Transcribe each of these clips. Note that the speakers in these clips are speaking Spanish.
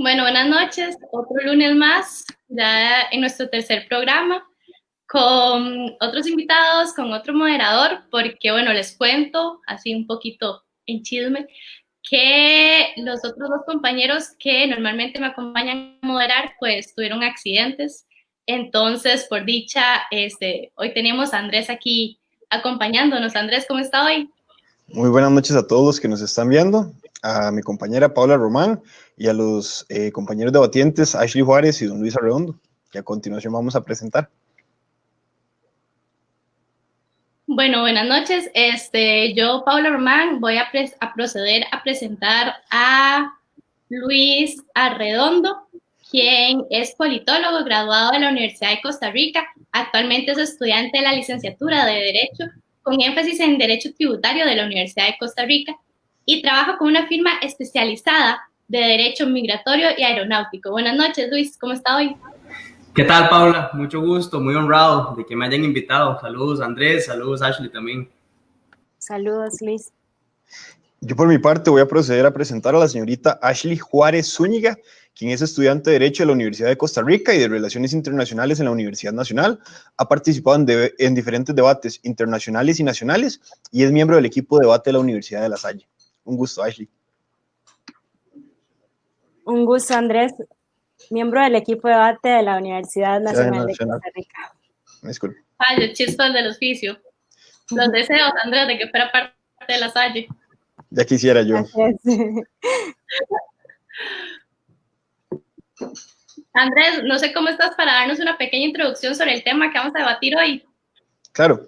Bueno, buenas noches. Otro lunes más, ya en nuestro tercer programa, con otros invitados, con otro moderador, porque bueno, les cuento así un poquito en chisme, que los otros dos compañeros que normalmente me acompañan a moderar, pues tuvieron accidentes. Entonces, por dicha, hoy tenemos a Andrés aquí acompañándonos. Andrés, ¿cómo está hoy? Muy buenas noches a todos los que nos están viendo, a mi compañera Paula Román y a los compañeros debatientes Ashley Juárez y don Luis Arredondo, que a continuación vamos a presentar. Bueno, buenas noches. Yo, Paula Román, voy a proceder a presentar a Luis Arredondo, quien es politólogo graduado de la Universidad de Costa Rica. Actualmente es estudiante de la licenciatura de Derecho, con énfasis en Derecho Tributario de la Universidad de Costa Rica, y trabaja con una firma especializada de Derecho Migratorio y Aeronáutico. Buenas noches, Luis. ¿Cómo está hoy? ¿Qué tal, Paula? Mucho gusto, muy honrado de que me hayan invitado. Saludos, Andrés, saludos, Ashley también. Saludos, Luis. Yo por mi parte voy a proceder a presentar a la señorita Ashley Juárez Zúñiga, quien es estudiante de Derecho de la Universidad de Costa Rica y de Relaciones Internacionales en la Universidad Nacional. Ha participado en diferentes debates internacionales y nacionales y es miembro del equipo de debate de la Universidad de La Salle. Un gusto, Ashley. Un gusto, Andrés, miembro del equipo de debate de la Universidad Nacional de Costa Rica. Disculpe. Ay, chispas del oficio. Los deseos, Andrés, de que fuera parte de La Salle. Ya quisiera yo. Andrés, no sé cómo estás para darnos una pequeña introducción sobre el tema que vamos a debatir hoy. Claro.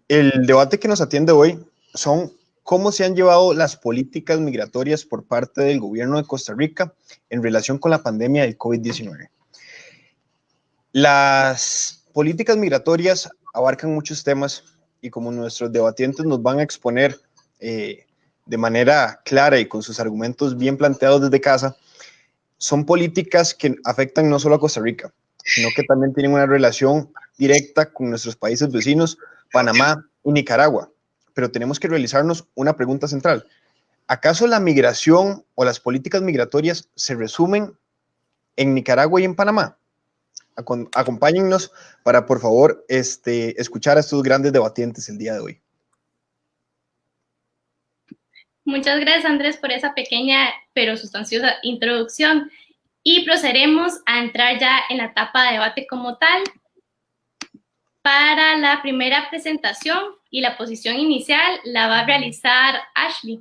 El debate que nos atiende hoy son cómo se han llevado las políticas migratorias por parte del gobierno de Costa Rica en relación con la pandemia del COVID-19. Las políticas migratorias abarcan muchos temas y como nuestros debatientes nos van a exponer de manera clara y con sus argumentos bien planteados desde casa, son políticas que afectan no solo a Costa Rica, sino que también tienen una relación directa con nuestros países vecinos, Panamá y Nicaragua. Pero tenemos que realizarnos una pregunta central. ¿Acaso la migración o las políticas migratorias se resumen en Nicaragua y en Panamá? Acompáñennos para, por favor, escuchar a estos grandes debatientes el día de hoy. Muchas gracias, Andrés, por esa pequeña pero sustanciosa introducción. Y procederemos a entrar ya en la etapa de debate como tal. Para la primera presentación y la posición inicial la va a realizar Ashley.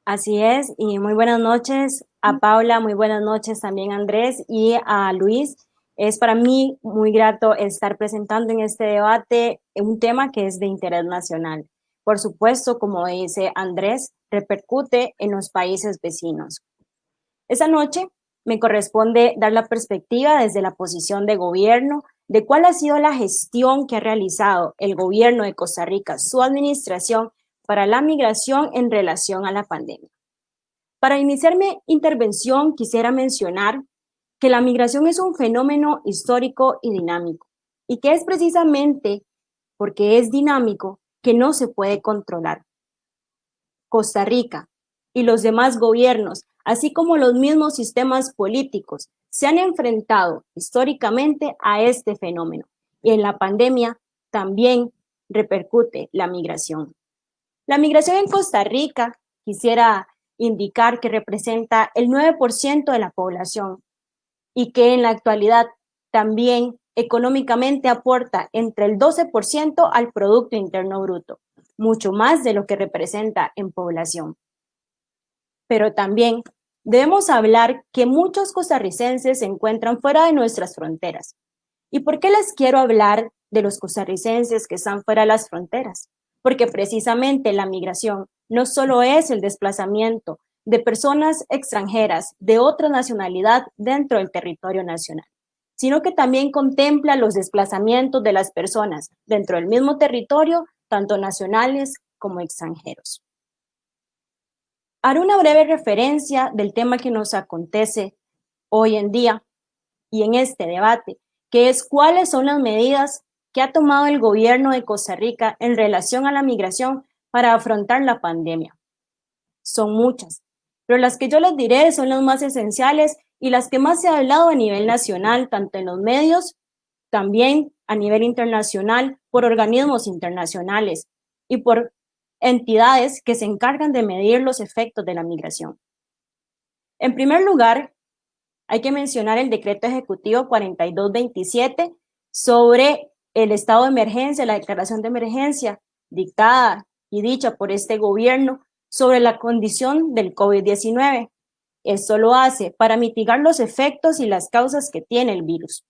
Así es, y muy buenas noches a Paula, muy buenas noches también a Andrés y a Luis. Es para mí muy grato estar presentando en este debate un tema que es de interés nacional. Por supuesto, como dice Andrés, repercute en los países vecinos. Esta noche me corresponde dar la perspectiva desde la posición de gobierno de cuál ha sido la gestión que ha realizado el gobierno de Costa Rica, su administración, para la migración en relación a la pandemia. Para iniciar mi intervención, quisiera mencionar que la migración es un fenómeno histórico y dinámico, y que es precisamente porque es dinámico que no se puede controlar. Costa Rica y los demás gobiernos, así como los mismos sistemas políticos, se han enfrentado históricamente a este fenómeno, y en la pandemia también repercute la migración. La migración en Costa Rica, quisiera indicar que representa el 9% de la población y que en la actualidad también económicamente aporta entre el 12% al Producto Interno Bruto, mucho más de lo que representa en población. Pero también debemos hablar que muchos costarricenses se encuentran fuera de nuestras fronteras. ¿Y por qué les quiero hablar de los costarricenses que están fuera de las fronteras? Porque precisamente la migración no solo es el desplazamiento de personas extranjeras de otra nacionalidad dentro del territorio nacional, sino que también contempla los desplazamientos de las personas dentro del mismo territorio, tanto nacionales como extranjeros. Haré una breve referencia del tema que nos acontece hoy en día y en este debate, que es cuáles son las medidas que ha tomado el gobierno de Costa Rica en relación a la migración para afrontar la pandemia. Son muchas pero las que yo les diré son las más esenciales y las que más se ha hablado a nivel nacional, tanto en los medios, también a nivel internacional, por organismos internacionales y por entidades que se encargan de medir los efectos de la migración. En primer lugar, hay que mencionar el Decreto Ejecutivo 4227 sobre el estado de emergencia, la declaración de emergencia dictada y dicha por este gobierno sobre la condición del COVID-19. Esto lo hace para mitigar los efectos y las causas que tiene el virus.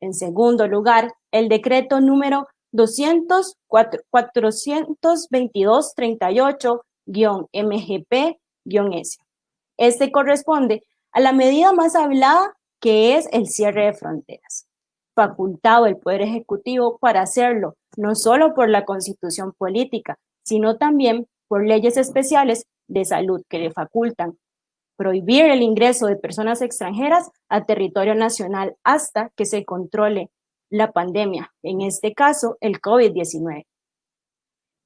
En segundo lugar, el decreto número 422-38-MGP-S. Este corresponde a la medida más hablada, que es el cierre de fronteras, facultado el Poder Ejecutivo para hacerlo, no solo por la Constitución política, sino también por leyes especiales de salud que le facultan prohibir el ingreso de personas extranjeras a territorio nacional hasta que se controle la pandemia, en este caso el COVID-19.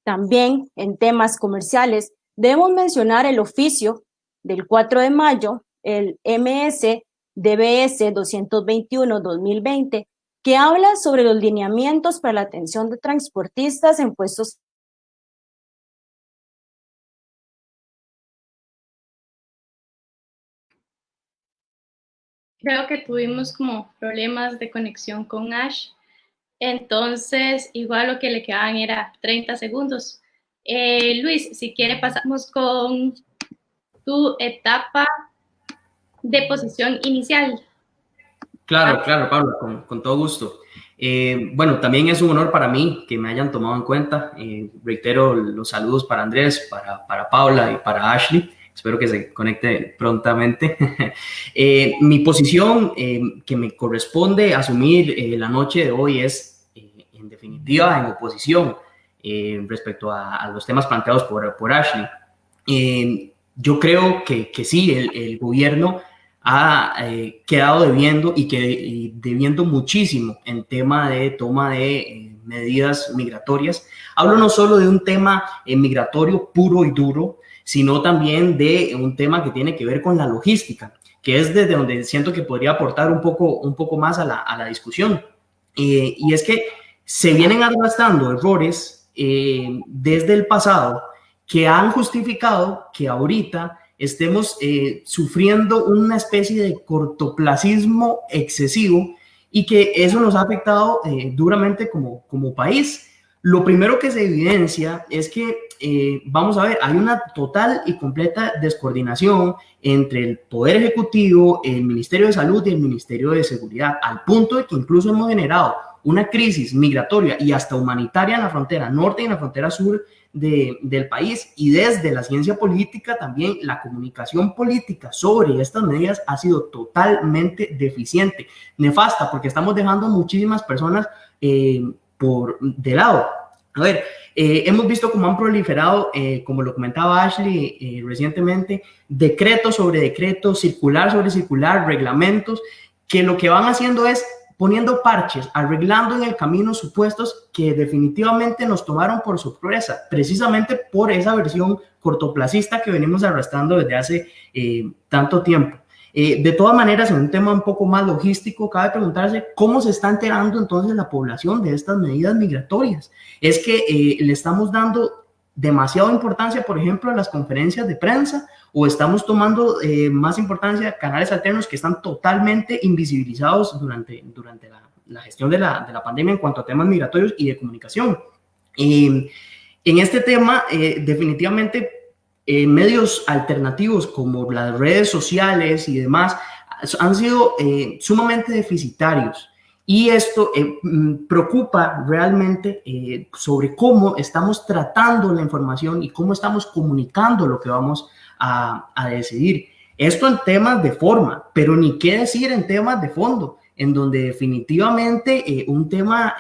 También en temas comerciales debemos mencionar el oficio del 4 de mayo, el MS-DBS 221-2020, que habla sobre los lineamientos para la atención de transportistas en puestos. Creo que tuvimos como problemas de conexión con Ash, entonces igual lo que le quedaban era 30 segundos. Luis, si quiere pasamos con tu etapa de posición inicial. Claro, Pablo, con todo gusto. Bueno, también es un honor para mí que me hayan tomado en cuenta. Reitero los saludos para Andrés, para Paula y para Ashley. Espero que se conecte prontamente. Mi posición que me corresponde asumir la noche de hoy es, en definitiva, en oposición respecto a los temas planteados por Ashley. Yo creo que sí, el gobierno ha quedado debiendo y debiendo muchísimo en tema de toma de medidas migratorias. Hablo no solo de un tema migratorio puro y duro, sino también de un tema que tiene que ver con la logística, que es desde donde siento que podría aportar un poco más a la discusión. Y es que se vienen arrastrando errores desde el pasado que han justificado que ahorita estemos sufriendo una especie de cortoplacismo excesivo y que eso nos ha afectado duramente como país. Lo primero que se evidencia es que, vamos a ver, hay una total y completa descoordinación entre el Poder Ejecutivo, el Ministerio de Salud y el Ministerio de Seguridad, al punto de que incluso hemos generado una crisis migratoria y hasta humanitaria en la frontera norte y en la frontera sur del país, y desde la ciencia política también la comunicación política sobre estas medidas ha sido totalmente deficiente, nefasta, porque estamos dejando muchísimas personas de lado. A ver, hemos visto cómo han proliferado, como lo comentaba Ashley recientemente, decretos sobre decretos, circular sobre circular, reglamentos, que lo que van haciendo es poniendo parches, arreglando en el camino supuestos que definitivamente nos tomaron por sorpresa, precisamente por esa versión cortoplacista que venimos arrastrando desde hace tanto tiempo. De todas maneras, en un tema un poco más logístico, cabe preguntarse cómo se está enterando entonces la población de estas medidas migratorias. Es que le estamos dando demasiada importancia, por ejemplo, a las conferencias de prensa, o estamos tomando más importancia a canales alternos que están totalmente invisibilizados durante la gestión de la pandemia en cuanto a temas migratorios y de comunicación. En este tema, definitivamente, medios alternativos como las redes sociales y demás han sido sumamente deficitarios. Y esto preocupa realmente sobre cómo estamos tratando la información y cómo estamos comunicando lo que vamos a decidir. Esto en temas de forma, pero ni qué decir en temas de fondo, en donde definitivamente un tema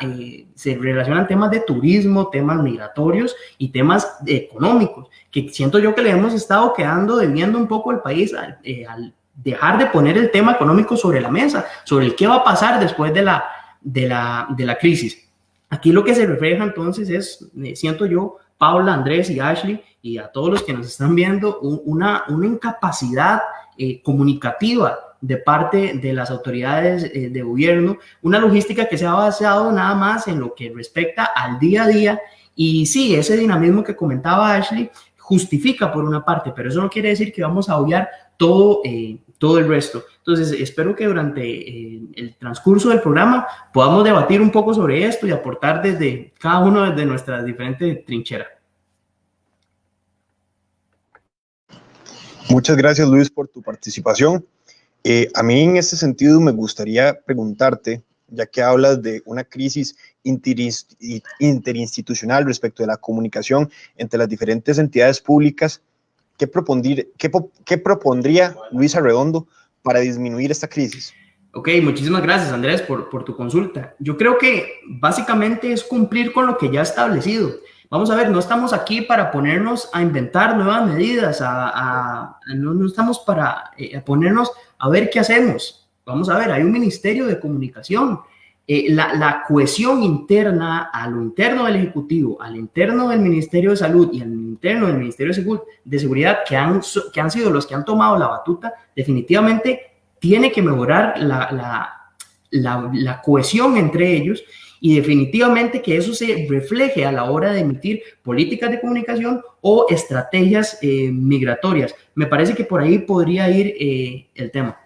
se relacionan temas de turismo, temas migratorios y temas económicos, que siento yo que le hemos estado quedando debiendo un poco al país al dejar de poner el tema económico sobre la mesa, sobre el qué va a pasar después de la crisis. Aquí lo que se refleja entonces es, siento yo, Paula, Andrés y Ashley, y a todos los que nos están viendo, una incapacidad comunicativa de parte de las autoridades de gobierno, una logística que se ha basado nada más en lo que respecta al día a día. Y sí, ese dinamismo que comentaba Ashley justifica por una parte, pero eso no quiere decir que vamos a obviar todo el resto. Entonces, espero que durante el transcurso del programa podamos debatir un poco sobre esto y aportar desde cada uno de nuestras diferentes trincheras. Muchas gracias, Luis, por tu participación. A mí en ese sentido me gustaría preguntarte, ya que hablas de una crisis interinstitucional respecto de la comunicación entre las diferentes entidades públicas, ¿qué propondría Luis Arredondo para disminuir esta crisis? Ok, muchísimas gracias, Andrés, por tu consulta. Yo creo que básicamente es cumplir con lo que ya ha establecido. Vamos a ver, no estamos aquí para ponernos a inventar nuevas medidas, no estamos para ponernos a ver qué hacemos. Vamos a ver, hay un ministerio de comunicación. La cohesión interna, a lo interno del Ejecutivo, al interno del Ministerio de Salud y al interno del Ministerio de Seguridad, que han sido los que han tomado la batuta, definitivamente tiene que mejorar la cohesión entre ellos, y definitivamente que eso se refleje a la hora de emitir políticas de comunicación o estrategias migratorias. Me parece que por ahí podría ir el tema.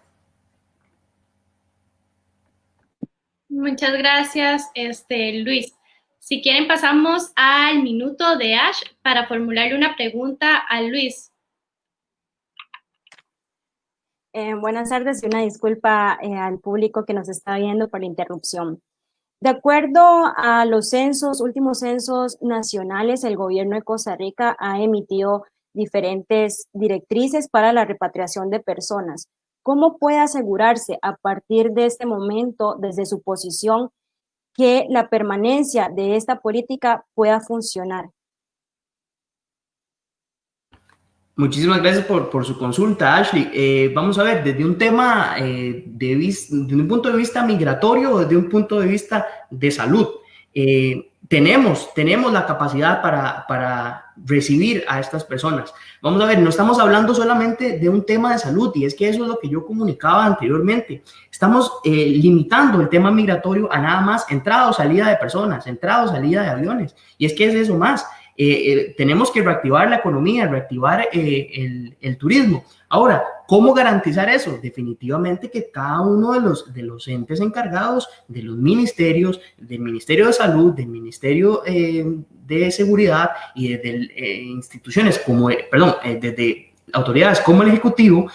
Muchas gracias, Luis. Si quieren, pasamos al minuto de Ash para formularle una pregunta a Luis. Buenas tardes y una disculpa al público que nos está viendo por la interrupción. De acuerdo a los últimos censos nacionales, el gobierno de Costa Rica ha emitido diferentes directrices para la repatriación de personas. ¿Cómo puede asegurarse a partir de este momento, desde su posición, que la permanencia de esta política pueda funcionar? Muchísimas gracias por su consulta, Ashley. Vamos a ver, desde un tema, desde un punto de vista migratorio o desde un punto de vista de salud, tenemos la capacidad para recibir a estas personas. Vamos a ver, no estamos hablando solamente de un tema de salud, y es que eso es lo que yo comunicaba anteriormente. Estamos limitando el tema migratorio a nada más entrada o salida de personas, entrada o salida de aviones, y es que es eso más. Tenemos que reactivar la economía, reactivar el turismo. Ahora, ¿cómo garantizar eso? Definitivamente que cada uno de los entes encargados, de los ministerios, del Ministerio de Salud, del Ministerio de Seguridad y desde instituciones como, desde autoridades como el Ejecutivo,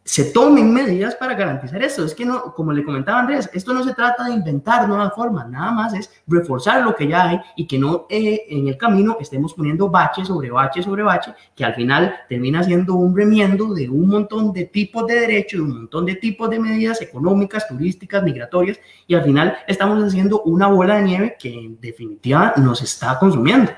se tomen medidas para garantizar esto. Es que no, como le comentaba Andrés, esto no se trata de inventar nuevas formas, nada más es reforzar lo que ya hay y que no en el camino estemos poniendo bache sobre bache sobre bache, que al final termina siendo un remiendo de un montón de tipos de derechos, de un montón de tipos de medidas económicas, turísticas, migratorias, y al final estamos haciendo una bola de nieve que en definitiva nos está consumiendo.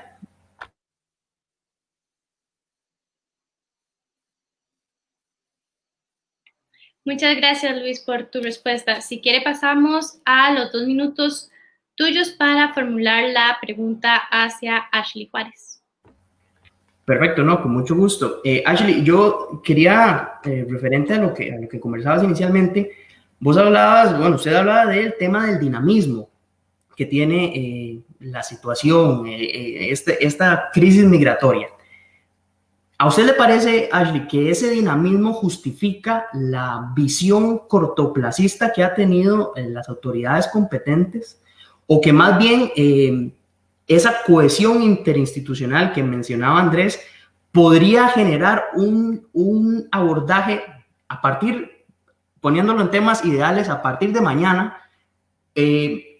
Muchas gracias, Luis, por tu respuesta. Si quiere, pasamos a los 2 minutos tuyos para formular la pregunta hacia Ashley Juárez. Perfecto, no, con mucho gusto. Ashley, yo quería, referente a lo que conversabas inicialmente, usted hablaba del tema del dinamismo que tiene la situación, esta crisis migratoria. ¿A usted le parece, Ashley, que ese dinamismo justifica la visión cortoplacista que ha tenido las autoridades competentes? ¿O que más bien esa cohesión interinstitucional que mencionaba Andrés podría generar un abordaje poniéndolo en temas ideales, a partir de mañana,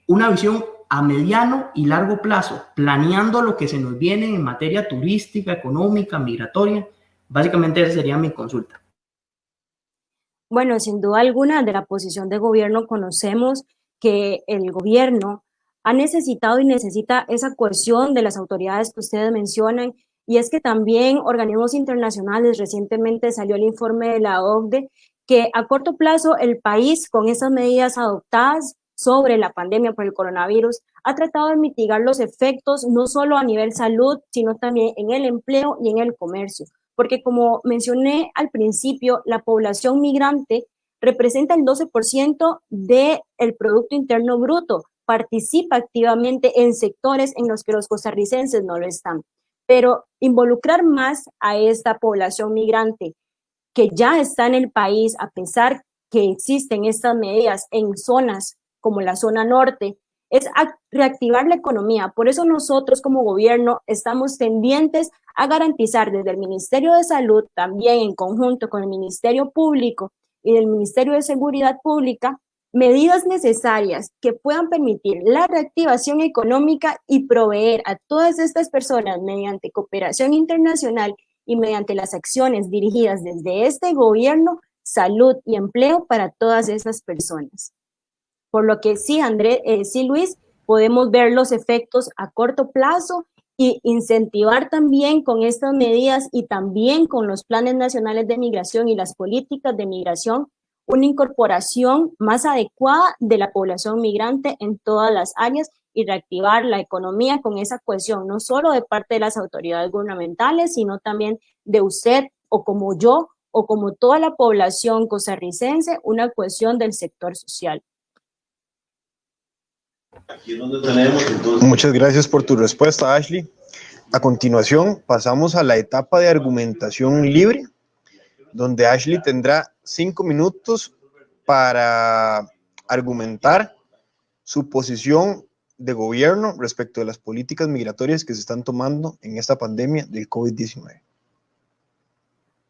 una visión a mediano y largo plazo, planeando lo que se nos viene en materia turística, económica, migratoria? Básicamente esa sería mi consulta. Bueno, sin duda alguna, de la posición de gobierno conocemos que el gobierno ha necesitado y necesita esa cohesión de las autoridades que ustedes mencionan, y es que también organismos internacionales, recientemente salió el informe de la OCDE, que a corto plazo el país, con esas medidas adoptadas sobre la pandemia por el coronavirus, ha tratado de mitigar los efectos no solo a nivel salud, sino también en el empleo y en el comercio. Porque como mencioné al principio, la población migrante representa el 12% del Producto Interno Bruto, participa activamente en sectores en los que los costarricenses no lo están. Pero involucrar más a esta población migrante que ya está en el país, a pesar que existen estas medidas en zonas como la zona norte, es reactivar la economía. Por eso nosotros como gobierno estamos pendientes a garantizar desde el Ministerio de Salud, también en conjunto con el Ministerio Público y el Ministerio de Seguridad Pública, medidas necesarias que puedan permitir la reactivación económica y proveer a todas estas personas mediante cooperación internacional y mediante las acciones dirigidas desde este gobierno, salud y empleo para todas esas personas. Por lo que sí, sí, Luis, podemos ver los efectos a corto plazo y incentivar también con estas medidas y también con los planes nacionales de migración y las políticas de migración, una incorporación más adecuada de la población migrante en todas las áreas y reactivar la economía con esa cohesión, no solo de parte de las autoridades gubernamentales, sino también de usted o como yo o como toda la población costarricense, una cohesión del sector social. Aquí es donde tenemos, entonces. Muchas gracias por tu respuesta, Ashley. A continuación, pasamos a la etapa de argumentación libre, donde Ashley tendrá 5 minutos para argumentar su posición de gobierno respecto de las políticas migratorias que se están tomando en esta pandemia del COVID-19.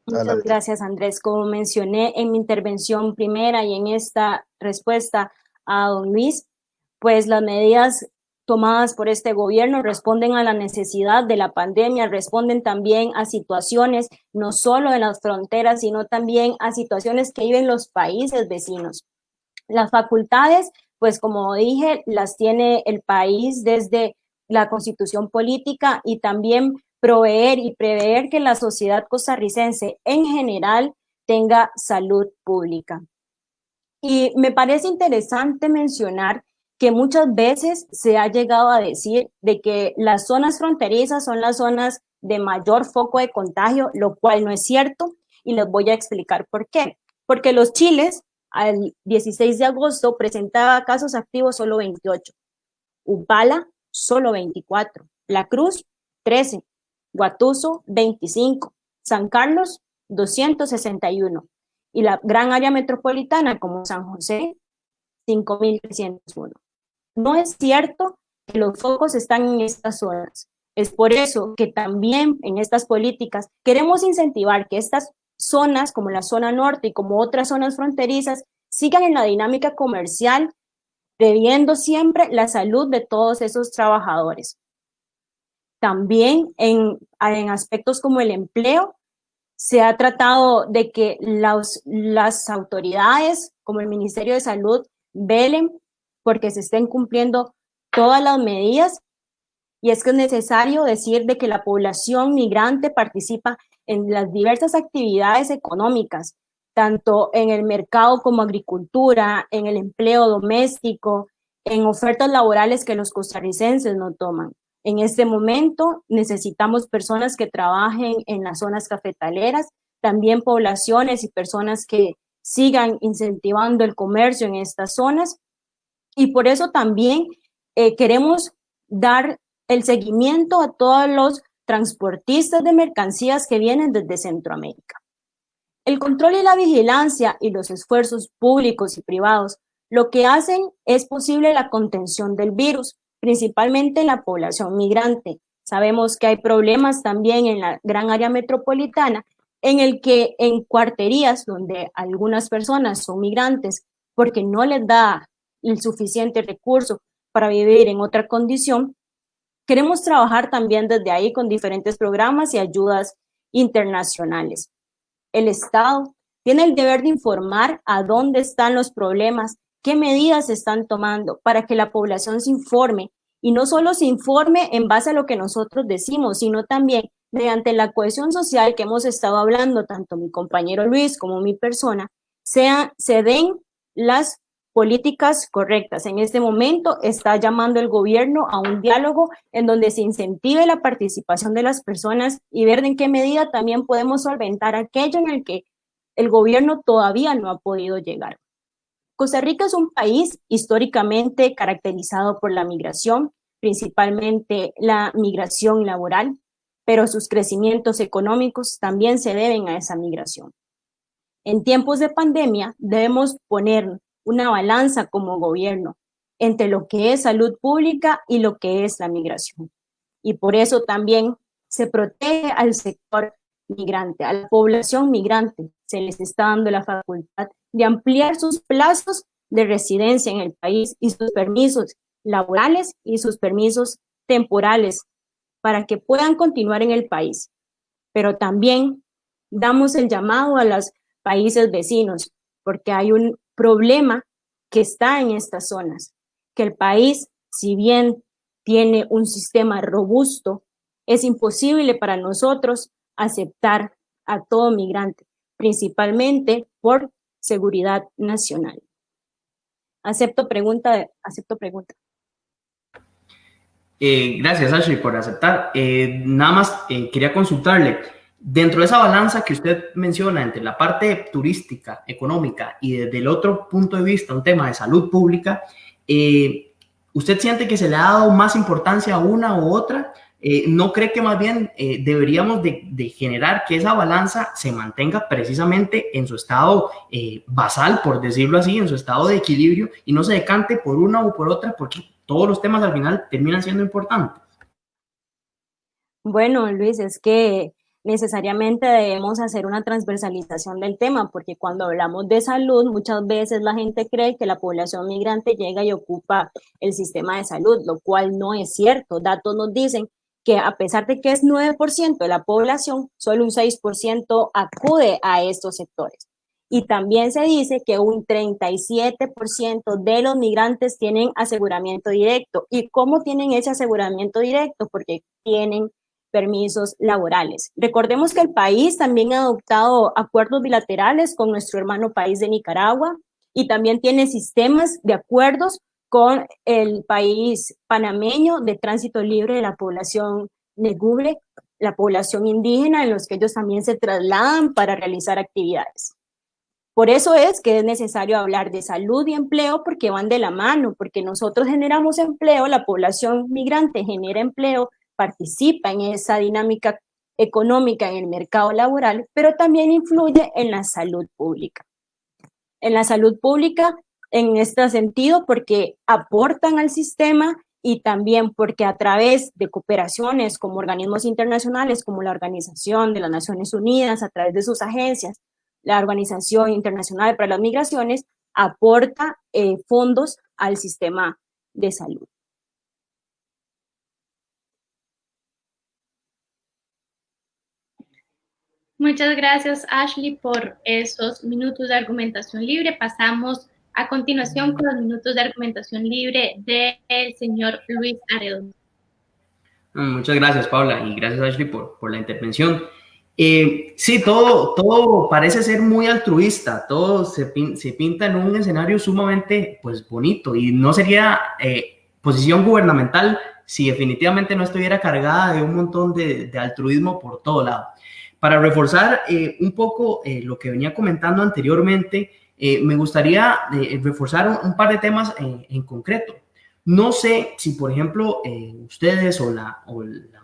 Muchas gracias, Andrés. Como mencioné en mi intervención primera y en esta respuesta a don Luis, pues las medidas tomadas por este gobierno responden a la necesidad de la pandemia, responden también a situaciones no solo en las fronteras, sino también a situaciones que viven los países vecinos. Las facultades, pues como dije, las tiene el país desde la Constitución política y también proveer y prever que la sociedad costarricense en general tenga salud pública. Y me parece interesante mencionar que muchas veces se ha llegado a decir de que las zonas fronterizas son las zonas de mayor foco de contagio, lo cual no es cierto, y les voy a explicar por qué. Porque los Chiles, al 16 de agosto, presentaba casos activos solo 28, Upala solo 24, La Cruz 13, Guatuso 25, San Carlos 261, y la gran área metropolitana como San José 5.301. No es cierto que los focos están en estas zonas. Es por eso que también en estas políticas queremos incentivar que estas zonas, como la zona norte y como otras zonas fronterizas, sigan en la dinámica comercial, previendo siempre la salud de todos esos trabajadores. También en aspectos como el empleo, se ha tratado de que las autoridades, como el Ministerio de Salud, velen porque se estén cumpliendo todas las medidas, y es que es necesario decir de que la población migrante participa en las diversas actividades económicas, tanto en el mercado como agricultura, en el empleo doméstico, en ofertas laborales que los costarricenses no toman. En este momento necesitamos personas que trabajen en las zonas cafetaleras, también poblaciones y personas que sigan incentivando el comercio en estas zonas. Y por eso también queremos dar el seguimiento a todos los transportistas de mercancías que vienen desde Centroamérica. El control y la vigilancia y los esfuerzos públicos y privados lo que hacen es posible la contención del virus, principalmente en la población migrante. Sabemos que hay problemas también en la gran área metropolitana, en el que en cuarterías donde algunas personas son migrantes porque no les da el suficiente recurso para vivir en otra condición, queremos trabajar también desde ahí con diferentes programas y ayudas internacionales. El Estado tiene el deber de informar a dónde están los problemas, qué medidas se están tomando para que la población se informe, y no solo se informe en base a lo que nosotros decimos, sino también mediante la cohesión social que hemos estado hablando, tanto mi compañero Luis como mi persona, se den las políticas correctas. En este momento está llamando el gobierno a un diálogo en donde se incentive la participación de las personas y ver en qué medida también podemos solventar aquello en el que el gobierno todavía no ha podido llegar. Costa Rica es un país históricamente caracterizado por la migración, principalmente la migración laboral, pero sus crecimientos económicos también se deben a esa migración. En tiempos de pandemia debemos poner una balanza como gobierno entre lo que es salud pública y lo que es la migración. Y por eso también se protege al sector migrante, a la población migrante. Se les está dando la facultad de ampliar sus plazos de residencia en el país y sus permisos laborales y sus permisos temporales para que puedan continuar en el país. Pero también damos el llamado a los países vecinos, porque hay un problema que está en estas zonas, que el país, si bien tiene un sistema robusto, es imposible para nosotros aceptar a todo migrante, principalmente por seguridad nacional. Acepto pregunta. Gracias, Ashley, por aceptar. Nada más quería consultarle, dentro de esa balanza que usted menciona entre la parte turística, económica y desde el otro punto de vista, un tema de salud pública, ¿usted siente que se le ha dado más importancia a una u otra? ¿No cree que más bien deberíamos de generar que esa balanza se mantenga precisamente en su estado basal, por decirlo así, en su estado de equilibrio y no se decante por una u por otra, porque todos los temas al final terminan siendo importantes? Bueno, Luis, es que necesariamente debemos hacer una transversalización del tema, porque cuando hablamos de salud, muchas veces la gente cree que la población migrante llega y ocupa el sistema de salud, lo cual no es cierto. Datos nos dicen que a pesar de que es 9% de la población, solo un 6% acude a estos sectores. Y también se dice que un 37% de los migrantes tienen aseguramiento directo. ¿Y cómo tienen ese aseguramiento directo? Porque tienen permisos laborales. Recordemos que el país también ha adoptado acuerdos bilaterales con nuestro hermano país de Nicaragua y también tiene sistemas de acuerdos con el país panameño de tránsito libre de la población negubre, la población indígena, en los que ellos también se trasladan para realizar actividades. Por eso es que es necesario hablar de salud y empleo, porque van de la mano, porque nosotros generamos empleo, la población migrante genera empleo, participa en esa dinámica económica en el mercado laboral, pero también influye en la salud pública. En la salud pública, en este sentido, porque aportan al sistema y también porque a través de cooperaciones como organismos internacionales, como la Organización de las Naciones Unidas, a través de sus agencias, la Organización Internacional para las Migraciones, aporta fondos al sistema de salud. Muchas gracias, Ashley, por esos minutos de argumentación libre. Pasamos a continuación con los minutos de argumentación libre del señor Luis Arredondo. Muchas gracias, Paula, y gracias, Ashley, por la intervención. Sí, todo parece ser muy altruista, todo se pinta en un escenario sumamente pues, bonito, y no sería posición gubernamental si definitivamente no estuviera cargada de un montón de altruismo por todo lado. Para reforzar un poco lo que venía comentando anteriormente, me gustaría reforzar un par de temas en concreto. No sé si, por ejemplo, ustedes o la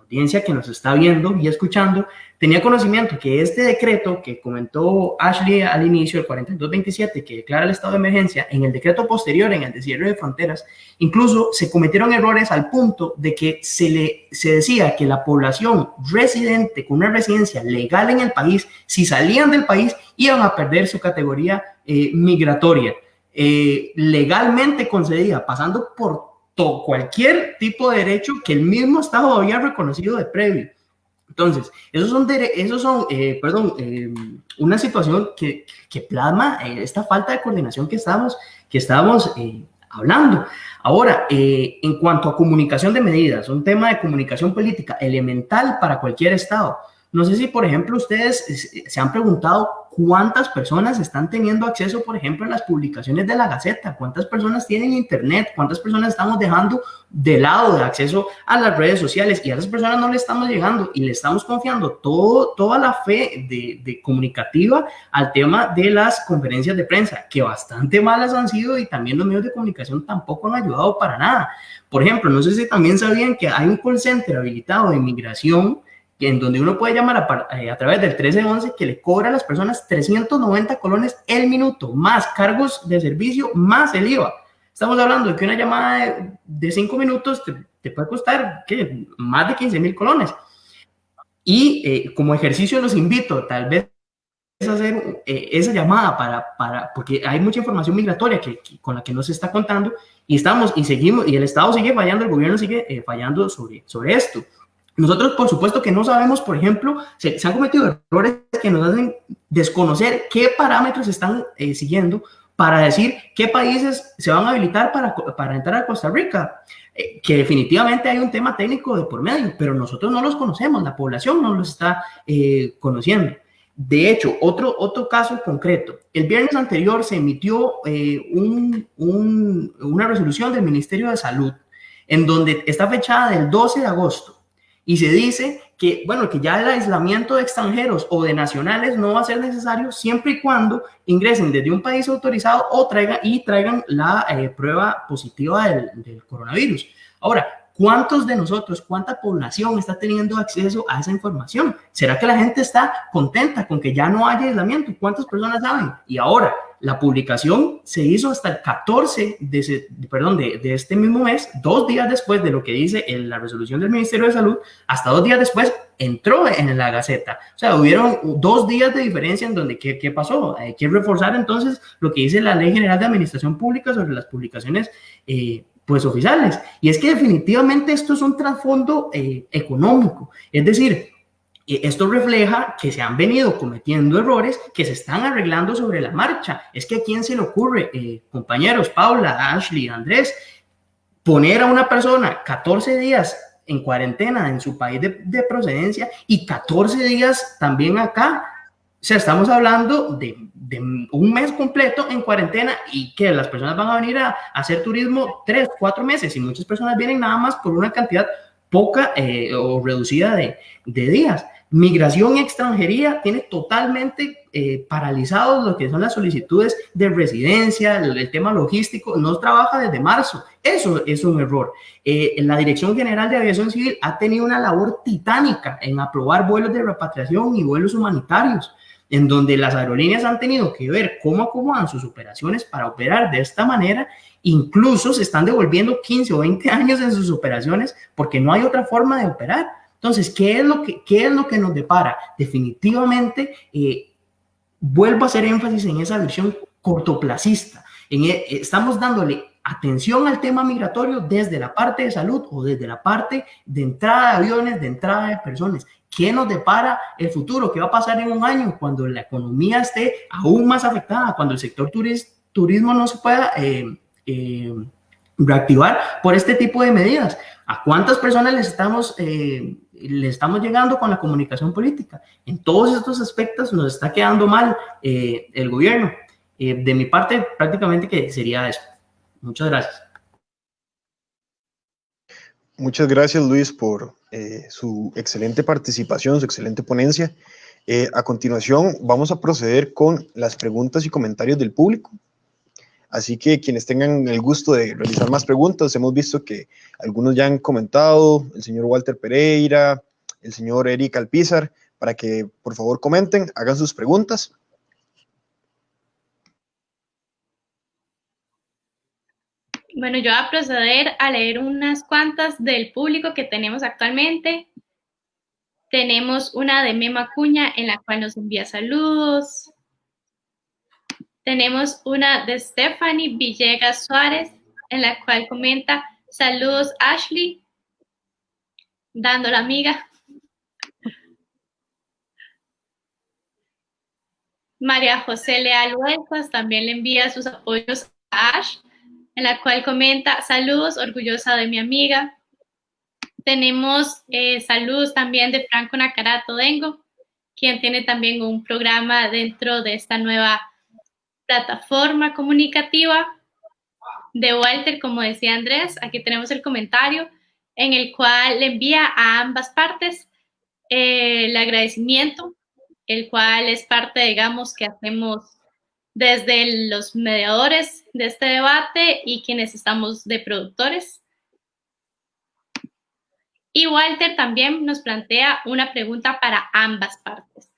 audiencia que nos está viendo y escuchando tenía conocimiento que este decreto que comentó Ashley al inicio, el 4227, que declara el estado de emergencia, en el decreto posterior, en el de cierre de fronteras, incluso se cometieron errores al punto de que se decía que la población residente con una residencia legal en el país, si salían del país, iban a perder su categoría migratoria, legalmente concedida, pasando por cualquier tipo de derecho que el mismo Estado había reconocido de previo. Entonces, una situación que plasma esta falta de coordinación que estábamos hablando. Ahora, en cuanto a comunicación de medidas, un tema de comunicación política elemental para cualquier Estado. No sé si, por ejemplo, ustedes se han preguntado cuántas personas están teniendo acceso, por ejemplo, a las publicaciones de la Gaceta, cuántas personas tienen internet, cuántas personas estamos dejando de lado de acceso a las redes sociales, y a esas personas no le estamos llegando y le estamos confiando toda la fe de comunicativa al tema de las conferencias de prensa, que bastante malas han sido, y también los medios de comunicación tampoco han ayudado para nada. Por ejemplo, no sé si también sabían que hay un call center habilitado de inmigración en donde uno puede llamar a través del 1311, que le cobra a las personas 390 colones el minuto, más cargos de servicio, más el IVA. Estamos hablando de que una llamada de 5 minutos te puede costar, ¿qué?, más de 15,000 colones. Y como ejercicio los invito tal vez a hacer esa llamada porque hay mucha información migratoria con la que no se está contando, y seguimos, y el Estado sigue fallando, el gobierno sigue fallando sobre esto. Nosotros, por supuesto, que no sabemos, por ejemplo, se han cometido errores que nos hacen desconocer qué parámetros están siguiendo para decir qué países se van a habilitar para entrar a Costa Rica. Que definitivamente hay un tema técnico de por medio, pero nosotros no los conocemos, la población no los está conociendo. De hecho, otro caso concreto. El viernes anterior se emitió una resolución del Ministerio de Salud en donde está fechada del 12 de agosto. Y se dice que, bueno, que ya el aislamiento de extranjeros o de nacionales no va a ser necesario siempre y cuando ingresen desde un país autorizado o traigan la prueba positiva del coronavirus. Ahora, ¿cuántos de nosotros, cuánta población está teniendo acceso a esa información? ¿Será que la gente está contenta con que ya no haya aislamiento? ¿Cuántas personas saben? Y ahora, la publicación se hizo hasta el 14 de este mismo mes, 2 días después de lo que dice la resolución del Ministerio de Salud, hasta 2 días después entró en la Gaceta. O sea, hubieron 2 días de diferencia en donde, ¿qué pasó? Hay que reforzar entonces lo que dice la Ley General de Administración Pública sobre las publicaciones pues oficiales. Y es que definitivamente esto es un trasfondo económico. Es decir, esto refleja que se han venido cometiendo errores que se están arreglando sobre la marcha. Es que ¿a quién se le ocurre, compañeros, Paula, Ashley, Andrés, poner a una persona 14 días en cuarentena en su país de procedencia y 14 días también acá? O sea, estamos hablando de un mes completo en cuarentena, y que las personas van a venir a hacer turismo 3, 4 meses, y muchas personas vienen nada más por una cantidad poca o reducida de días. Migración y extranjería tiene totalmente paralizados lo que son las solicitudes de residencia, el tema logístico, no trabaja desde marzo. Eso es un error. La Dirección General de Aviación Civil ha tenido una labor titánica en aprobar vuelos de repatriación y vuelos humanitarios, en donde las aerolíneas han tenido que ver cómo acomodan sus operaciones para operar de esta manera. Incluso se están devolviendo 15 o 20 años en sus operaciones porque no hay otra forma de operar. Entonces, ¿qué es lo que nos depara? Definitivamente, vuelvo a hacer énfasis en esa visión cortoplacista. Estamos dándole atención al tema migratorio desde la parte de salud o desde la parte de entrada de aviones, de entrada de personas. ¿Qué nos depara el futuro? ¿Qué va a pasar en un año cuando la economía esté aún más afectada, cuando el sector turismo no se pueda reactivar por este tipo de medidas? ¿A cuántas personas les estamos llegando con la comunicación política? En todos estos aspectos nos está quedando mal el gobierno. De mi parte, prácticamente que sería eso. Muchas gracias. Muchas gracias, Luis, por su excelente participación, su excelente ponencia. A continuación, vamos a proceder con las preguntas y comentarios del público. Así que quienes tengan el gusto de realizar más preguntas, hemos visto que algunos ya han comentado, el señor Walter Pereira, el señor Eric Alpizar, para que por favor comenten, hagan sus preguntas. Bueno, yo voy a proceder a leer unas cuantas del público que tenemos actualmente. Tenemos una de Mema Acuña, en la cual nos envía saludos. Tenemos una de Stephanie Villegas Suárez, en la cual comenta: saludos Ashley, dando la amiga. María José Leal Huelcos también le envía sus apoyos a Ash, en la cual comenta: saludos, orgullosa de mi amiga. Tenemos saludos también de Franco Nacarato Dengo, quien tiene también un programa dentro de esta nueva plataforma comunicativa. De Walter, como decía Andrés, aquí tenemos el comentario en el cual le envía a ambas partes el agradecimiento, el cual es parte, digamos, que hacemos desde los mediadores de este debate y quienes estamos de productores. Y Walter también nos plantea una pregunta para ambas partes.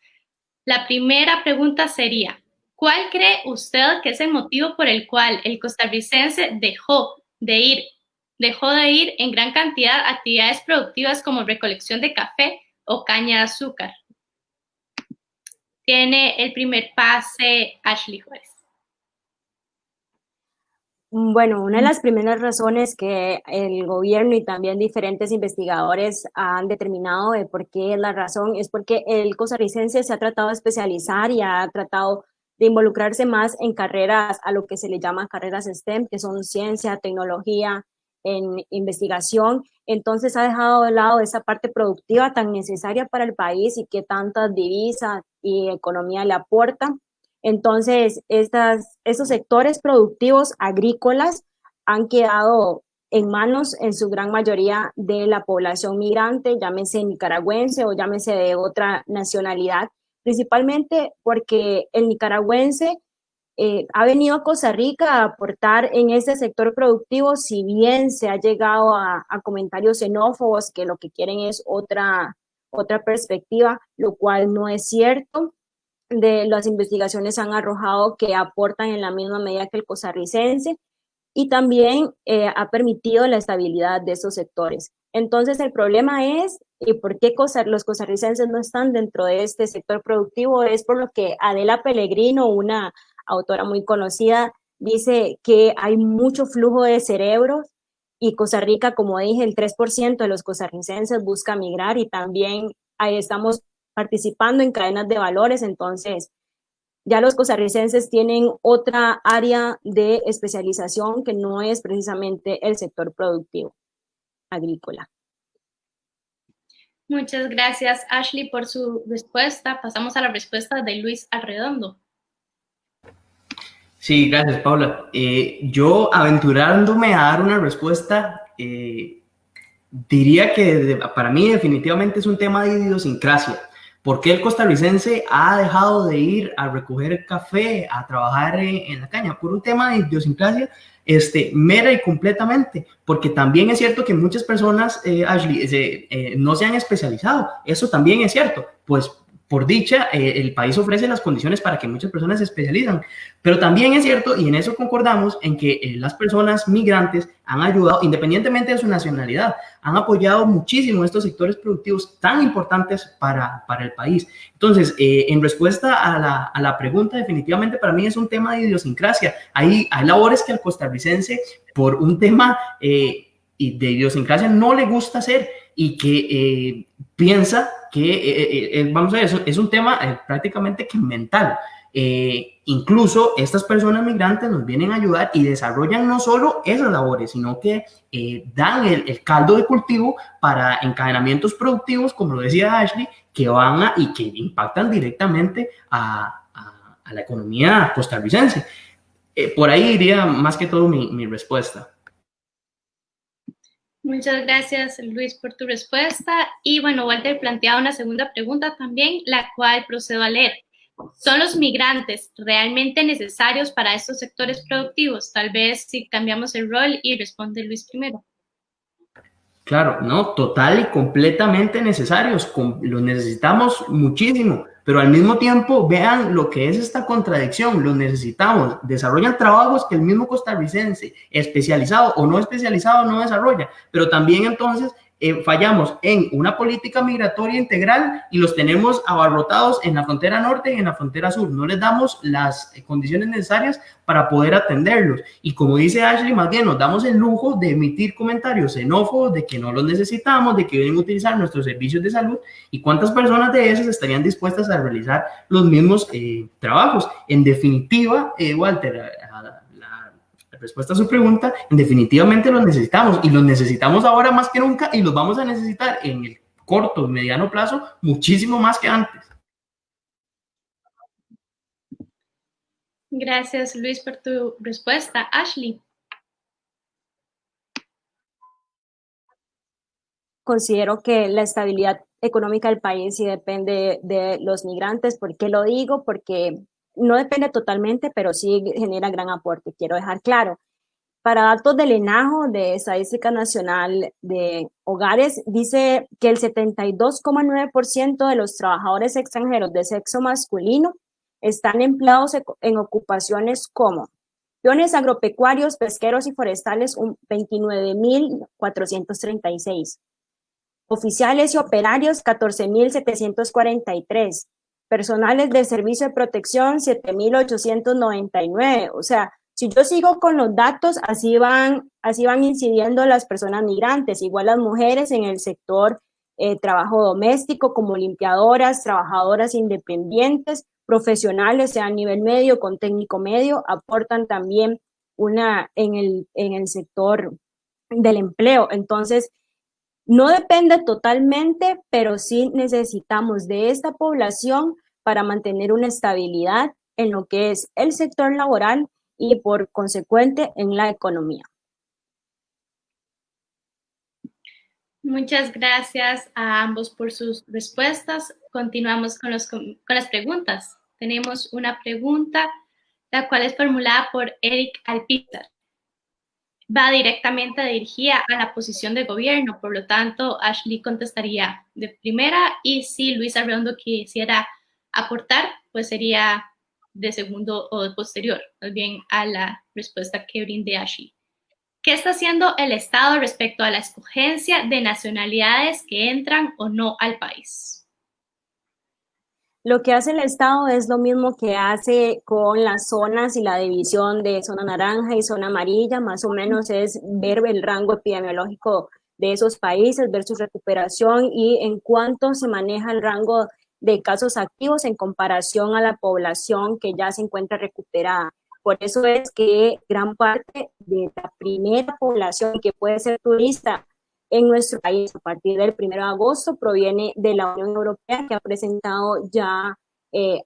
La primera pregunta sería, ¿cuál cree usted que es el motivo por el cual el costarricense dejó de ir en gran cantidad a actividades productivas como recolección de café o caña de azúcar? Tiene el primer pase Ashley Juárez. Bueno, una de las primeras razones que el gobierno y también diferentes investigadores han determinado de por qué es la razón es porque el costarricense se ha tratado de especializar y ha tratado de involucrarse más en carreras, a lo que se le llama carreras STEM, que son ciencia, tecnología, en investigación. Entonces ha dejado de lado esa parte productiva tan necesaria para el país y que tantas divisas y economía le aportan. Entonces, estos sectores productivos agrícolas han quedado en manos, en su gran mayoría, de la población migrante, llámese nicaragüense o llámese de otra nacionalidad, principalmente porque el nicaragüense ha venido a Costa Rica a aportar en este sector productivo, si bien se ha llegado a comentarios xenófobos que lo que quieren es otra perspectiva, lo cual no es cierto. De las investigaciones han arrojado que aportan en la misma medida que el costarricense y también ha permitido la estabilidad de esos sectores. Entonces, el problema es por qué los costarricenses no están dentro de este sector productivo. Es por lo que Adela Pellegrino, una autora muy conocida, dice que hay mucho flujo de cerebros y Costa Rica, como dije, el 3% de los costarricenses busca migrar y también ahí estamos participando en cadenas de valores. Entonces ya los costarricenses tienen otra área de especialización que no es precisamente el sector productivo agrícola. Muchas gracias, Ashley, por su respuesta. Pasamos a la respuesta de Luis Arredondo. Sí, gracias, Paula. Yo, aventurándome a dar una respuesta, diría que para mí definitivamente es un tema de idiosincrasia. ¿Por qué el costarricense ha dejado de ir a recoger café, a trabajar en la caña? Por un tema de idiosincrasia mera y completamente, porque también es cierto que muchas personas, Ashley, no se han especializado. Eso también es cierto, pues por dicha, el país ofrece las condiciones para que muchas personas se especializan, pero también es cierto, y en eso concordamos, en que las personas migrantes han ayudado, independientemente de su nacionalidad, han apoyado muchísimo estos sectores productivos tan importantes para el país. Entonces, en respuesta a la pregunta, definitivamente para mí es un tema de idiosincrasia. Hay labores que al costarricense, por un tema de idiosincrasia, no le gusta hacer y que piensa que, vamos a ver, es un tema prácticamente que mental. Incluso estas personas migrantes nos vienen a ayudar y desarrollan no solo esas labores, sino que dan el caldo de cultivo para encadenamientos productivos, como lo decía Ashley, que van y que impactan directamente a la economía costarricense. Por ahí iría más que todo mi respuesta. Muchas gracias, Luis, por tu respuesta. Y bueno, Walter planteaba una segunda pregunta también, la cual procedo a leer. ¿Son los migrantes realmente necesarios para estos sectores productivos? Tal vez si cambiamos el rol y responde Luis primero. Claro, no, total y completamente necesarios. Los necesitamos muchísimo, pero al mismo tiempo vean lo que es esta contradicción. Los necesitamos, desarrollan trabajos que el mismo costarricense, especializado o no especializado, no desarrolla, pero también entonces fallamos en una política migratoria integral y los tenemos abarrotados en la frontera norte y en la frontera sur. No les damos las condiciones necesarias para poder atenderlos. Y como dice Ashley, más bien nos damos el lujo de emitir comentarios xenófobos de que no los necesitamos, de que vienen a utilizar nuestros servicios de salud. ¿Y cuántas personas de esas estarían dispuestas a realizar los mismos trabajos? En definitiva, Walter, la respuesta a su pregunta, definitivamente los necesitamos y los necesitamos ahora más que nunca y los vamos a necesitar en el corto y mediano plazo muchísimo más que antes. Gracias, Luis, por tu respuesta. Ashley. Considero que la estabilidad económica del país sí depende de los migrantes. ¿Por qué lo digo? Porque no depende totalmente, pero sí genera gran aporte. Quiero dejar claro. Para datos del ENAJO, de Estadística Nacional de Hogares, dice que el 72,9% de los trabajadores extranjeros de sexo masculino están empleados en ocupaciones como peones agropecuarios, pesqueros y forestales, 29.436. Oficiales y operarios, 14.743. Personales de servicio de protección, 7.899. O sea, si yo sigo con los datos, así van incidiendo las personas migrantes, igual las mujeres en el sector trabajo doméstico como limpiadoras, trabajadoras independientes, profesionales, sea a nivel medio, con técnico medio, aportan también en el sector del empleo. Entonces, no depende totalmente, pero sí necesitamos de esta población para mantener una estabilidad en lo que es el sector laboral y por consecuente en la economía. Muchas gracias a ambos por sus respuestas. Continuamos con las preguntas. Tenemos una pregunta, la cual es formulada por Eric Alpizar. Va directamente dirigida a la posición de gobierno, por lo tanto, Ashley contestaría de primera, y si Luis Arredondo quisiera aportar, pues sería de segundo o de posterior, más bien a la respuesta que brinde Ashley. ¿Qué está haciendo el Estado respecto a la escogencia de nacionalidades que entran o no al país? Lo que hace el Estado es lo mismo que hace con las zonas y la división de zona naranja y zona amarilla, más o menos es ver el rango epidemiológico de esos países, ver su recuperación y en cuánto se maneja el rango de casos activos en comparación a la población que ya se encuentra recuperada. Por eso es que gran parte de la primera población que puede ser turista en nuestro país a partir del 1 de agosto proviene de la Unión Europea, que ha presentado ya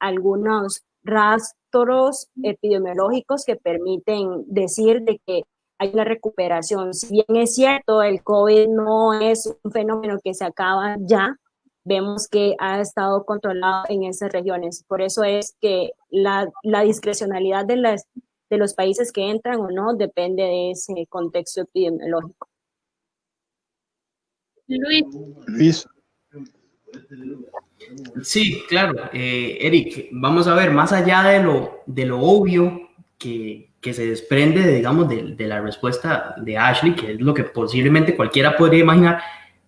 algunos rastros epidemiológicos que permiten decir de que hay una recuperación. Si bien es cierto, el COVID no es un fenómeno que se acaba ya, vemos que ha estado controlado en esas regiones. Por eso es que la discrecionalidad de los países que entran o no depende de ese contexto epidemiológico. Luis. Sí, claro. Eric, vamos a ver, más allá de lo obvio que se desprende, digamos, de la respuesta de Ashley, que es lo que posiblemente cualquiera podría imaginar,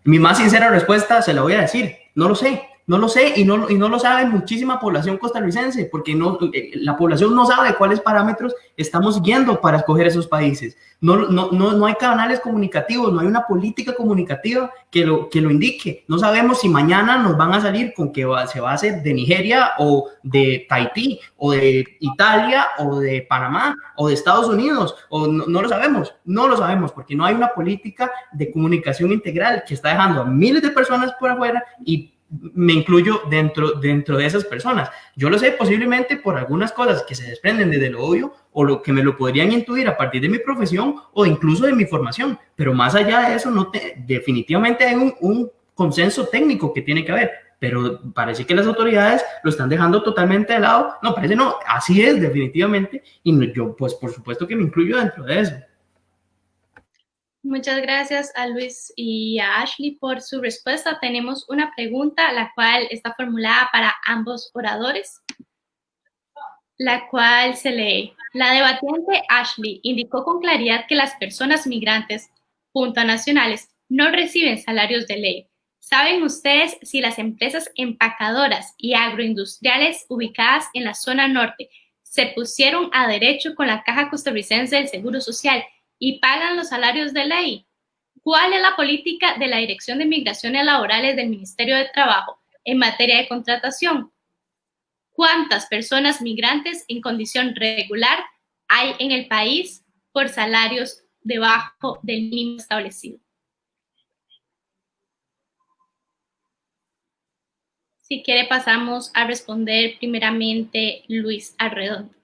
mi más sincera respuesta se la voy a decir, no lo sé. No lo sé y no lo sabe muchísima población costarricense, porque la población no sabe cuáles parámetros estamos siguiendo para escoger esos países. No hay canales comunicativos, no hay una política comunicativa que lo indique. No sabemos si mañana nos van a salir con que se va a hacer de Nigeria o de Tahití o de Italia o de Panamá o de Estados Unidos, o no lo sabemos porque no hay una política de comunicación integral que está dejando a miles de personas por afuera y me incluyo dentro de esas personas. Yo lo sé posiblemente por algunas cosas que se desprenden desde lo obvio o lo que me lo podrían intuir a partir de mi profesión o incluso de mi formación, pero más allá de eso definitivamente hay un consenso técnico que tiene que haber, pero parece que las autoridades lo están dejando totalmente de lado. No, parece no, así es definitivamente, y yo pues por supuesto que me incluyo dentro de eso. Muchas gracias a Luis y a Ashley por su respuesta. Tenemos una pregunta, la cual está formulada para ambos oradores, la cual se lee. La debatiente Ashley indicó con claridad que las personas migrantes, junto a nacionales, no reciben salarios de ley. ¿Saben ustedes si las empresas empacadoras y agroindustriales ubicadas en la zona norte se pusieron a derecho con la Caja Costarricense del Seguro Social y pagan los salarios de ley? ¿Cuál es la política de la Dirección de Migraciones Laborales del Ministerio de Trabajo en materia de contratación? ¿Cuántas personas migrantes en condición regular hay en el país por salarios debajo del mínimo establecido? Si quiere, pasamos a responder primeramente Luis Arredondo.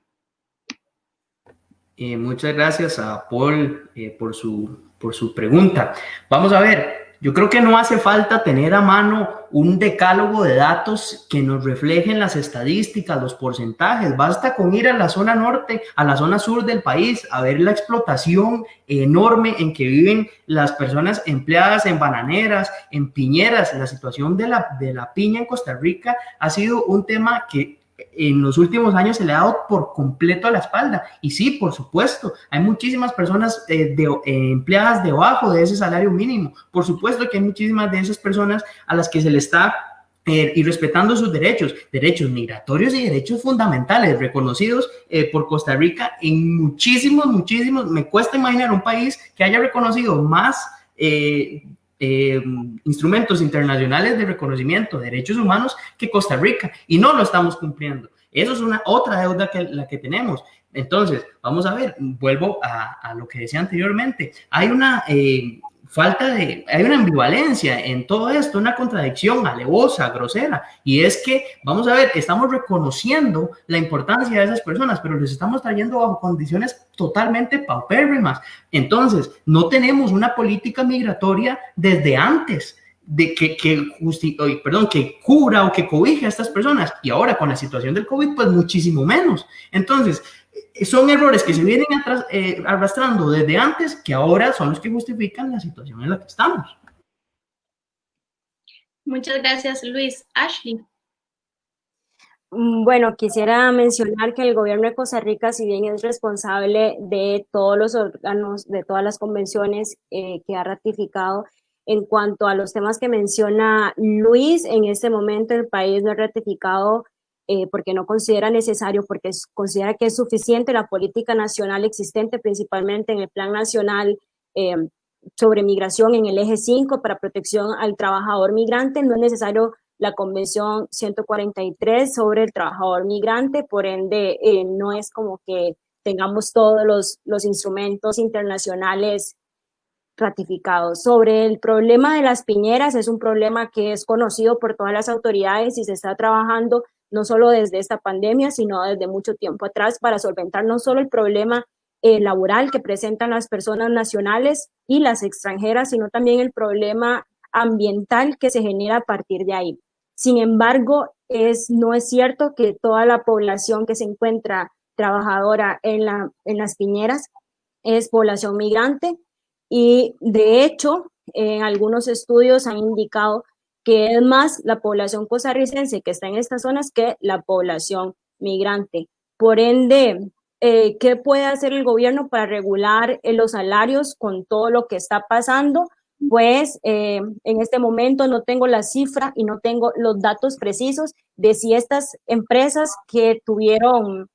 Muchas gracias a Paul por su pregunta. Vamos a ver, yo creo que no hace falta tener a mano un decálogo de datos que nos reflejen las estadísticas, los porcentajes. Basta con ir a la zona norte, a la zona sur del país, a ver la explotación enorme en que viven las personas empleadas en bananeras, en piñeras. La situación de la piña en Costa Rica ha sido un tema que en los últimos años se le ha dado por completo a la espalda. Y sí, por supuesto, hay muchísimas personas empleadas debajo de ese salario mínimo. Por supuesto que hay muchísimas de esas personas a las que se le está y respetando sus derechos migratorios y derechos fundamentales reconocidos por Costa Rica en muchísimos, me cuesta imaginar un país que haya reconocido más instrumentos internacionales de reconocimiento de derechos humanos que Costa Rica, y no lo estamos cumpliendo. Eso es otra deuda la que tenemos. Entonces, vamos a ver, vuelvo a lo que decía anteriormente. Hay una hay una ambivalencia en todo esto, una contradicción alevosa, grosera, y es que, vamos a ver, estamos reconociendo la importancia de esas personas, pero les estamos trayendo bajo condiciones totalmente paupérrimas. Entonces, no tenemos una política migratoria desde antes de que cubra o que cobije a estas personas, y ahora con la situación del COVID, pues muchísimo menos. Entonces, son errores que se vienen arrastrando desde antes, que ahora son los que justifican la situación en la que estamos. Muchas gracias, Luis. Ashley. Bueno, quisiera mencionar que el gobierno de Costa Rica, si bien es responsable de todos los órganos, de todas las convenciones que ha ratificado, en cuanto a los temas que menciona Luis, en este momento el país no ha ratificado porque no considera necesario, porque considera que es suficiente la política nacional existente, principalmente en el Plan Nacional sobre Migración en el eje 5 para protección al trabajador migrante. No es necesario la Convención 143 sobre el trabajador migrante, por ende no es como que tengamos todos los instrumentos internacionales ratificados. Sobre el problema de las piñeras, es un problema que es conocido por todas las autoridades y se está trabajando no solo desde esta pandemia, sino desde mucho tiempo atrás para solventar no solo el problema laboral que presentan las personas nacionales y las extranjeras, sino también el problema ambiental que se genera a partir de ahí. Sin embargo, no es cierto que toda la población que se encuentra trabajadora en las piñeras es población migrante, y de hecho, en algunos estudios han indicado que es más la población costarricense que está en estas zonas que la población migrante. Por ende, ¿qué puede hacer el gobierno para regular los salarios con todo lo que está pasando? Pues en este momento no tengo la cifra y no tengo los datos precisos de si estas empresas que tuvieron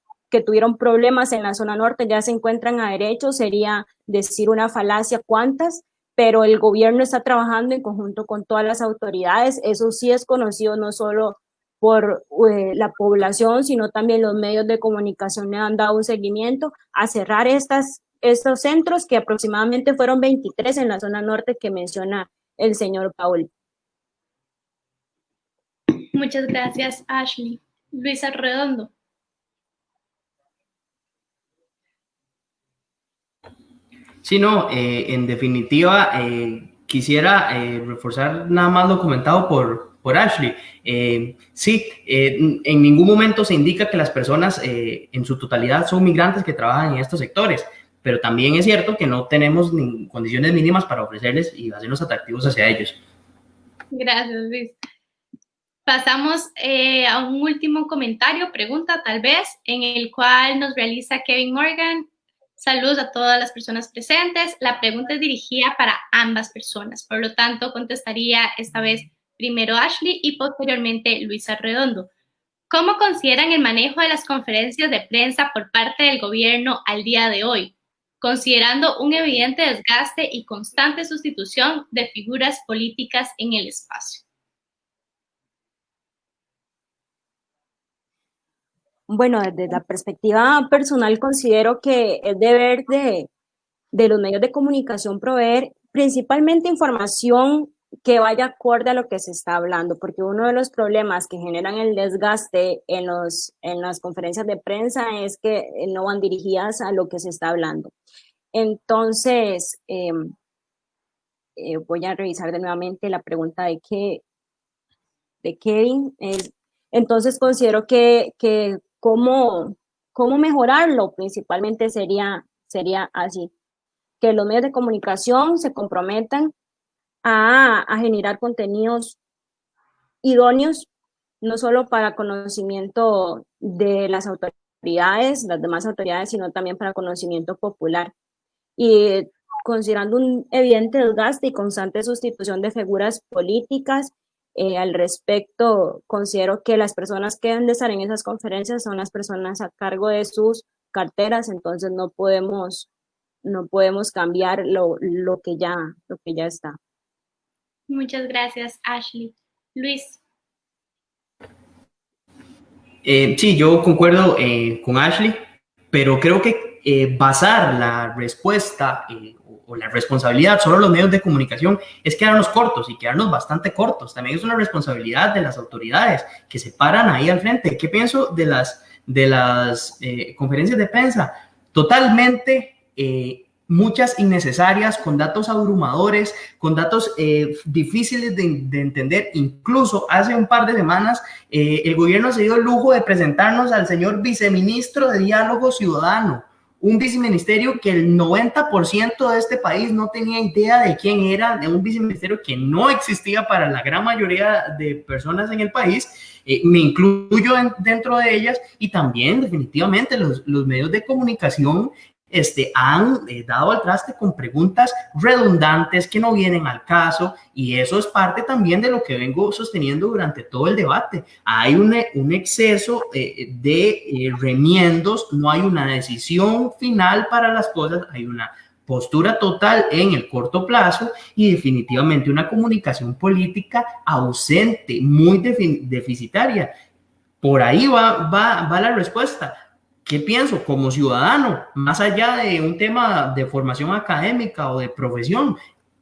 problemas en la zona norte ya se encuentran a derecho. Sería decir una falacia cuántas, pero el gobierno está trabajando en conjunto con todas las autoridades. Eso sí es conocido no solo por la población, sino también los medios de comunicación le han dado un seguimiento a cerrar estos centros, que aproximadamente fueron 23 en la zona norte que menciona el señor Paul. Muchas gracias, Ashley. Luis Arredondo. Sí, no, en definitiva, quisiera reforzar nada más lo comentado por Ashley. Sí, en ningún momento se indica que las personas en su totalidad son migrantes que trabajan en estos sectores, pero también es cierto que no tenemos condiciones mínimas para ofrecerles y hacernos atractivos hacia ellos. Gracias, Luis. Pasamos a un último comentario, pregunta tal vez, en el cual nos realiza Kevin Morgan. Saludos a todas las personas presentes. La pregunta es dirigida para ambas personas, por lo tanto contestaría esta vez primero Ashley y posteriormente Luis Arredondo. ¿Cómo consideran el manejo de las conferencias de prensa por parte del gobierno al día de hoy, considerando un evidente desgaste y constante sustitución de figuras políticas en el espacio? Bueno, desde la perspectiva personal considero que es deber de los medios de comunicación proveer principalmente información que vaya acorde a lo que se está hablando, porque uno de los problemas que generan el desgaste en las conferencias de prensa es que no van dirigidas a lo que se está hablando. Entonces, voy a revisar de nuevamente la pregunta de Kevin. Entonces, considero que cómo mejorarlo principalmente sería así, que los medios de comunicación se comprometan a generar contenidos idóneos, no solo para conocimiento de las autoridades, las demás autoridades, sino también para conocimiento popular. Y considerando un evidente desgaste y constante sustitución de figuras políticas, al respecto, considero que las personas que deben de estar en esas conferencias son las personas a cargo de sus carteras, entonces no podemos cambiar lo que ya está. Muchas gracias, Ashley. Luis. Sí, yo concuerdo con Ashley, pero creo que basar la respuesta o la responsabilidad solo en los medios de comunicación es quedarnos cortos y quedarnos bastante cortos. También es una responsabilidad de las autoridades que se paran ahí al frente. ¿Qué pienso de las conferencias de prensa? Totalmente muchas innecesarias, con datos abrumadores, con datos difíciles de entender. Incluso hace un par de semanas el gobierno se dio el lujo de presentarnos al señor viceministro de Diálogo Ciudadano, un viceministerio que el 90% de este país no tenía idea de quién era, de un viceministerio que no existía para la gran mayoría de personas en el país. Me incluyo dentro de ellas, y también definitivamente los medios de comunicación han dado al traste con preguntas redundantes que no vienen al caso, y eso es parte también de lo que vengo sosteniendo durante todo el debate. Hay un exceso de remiendos, no hay una decisión final para las cosas, hay una postura total en el corto plazo y definitivamente una comunicación política ausente, muy deficitaria. Por ahí va la respuesta. ¿Qué pienso como ciudadano? Más allá de un tema de formación académica o de profesión,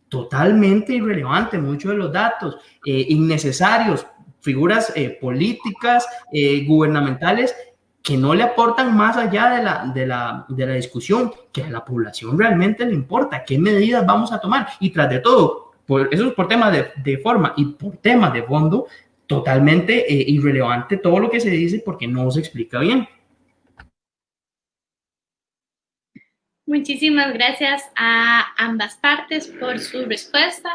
totalmente irrelevante muchos de los datos, innecesarios, figuras políticas, gubernamentales, que no le aportan más allá de la discusión, que a la población realmente le importa, qué medidas vamos a tomar. Y tras de todo, eso es por temas de forma y por temas de fondo, totalmente irrelevante todo lo que se dice porque no se explica bien. Muchísimas gracias a ambas partes por su respuesta.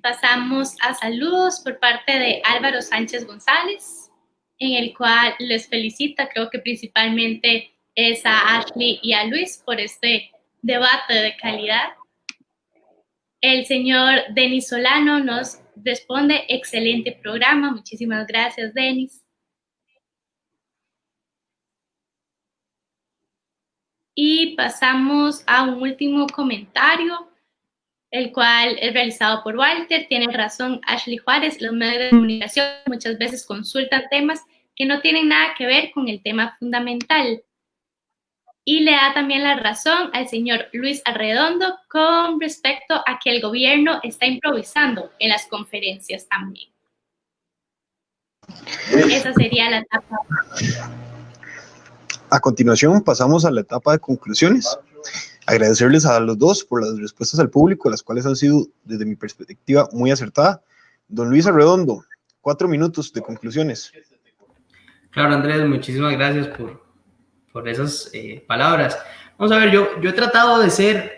Pasamos a saludos por parte de Álvaro Sánchez González, en el cual les felicita, creo que principalmente es a Ashley y a Luis por este debate de calidad. El señor Denis Solano nos responde: excelente programa. Muchísimas gracias, Denis. Y pasamos a un último comentario, el cual es realizado por Walter. Tiene razón Ashley Juárez, los medios de comunicación muchas veces consultan temas que no tienen nada que ver con el tema fundamental. Y le da también la razón al señor Luis Arredondo con respecto a que el gobierno está improvisando en las conferencias también. Esa sería la etapa. A continuación, pasamos a la etapa de conclusiones. Agradecerles a los dos por las respuestas al público, las cuales han sido, desde mi perspectiva, muy acertadas. Don Luis Arredondo, 4 minutos de conclusiones. Claro, Andrés, muchísimas gracias por esas palabras. Vamos a ver, yo he tratado de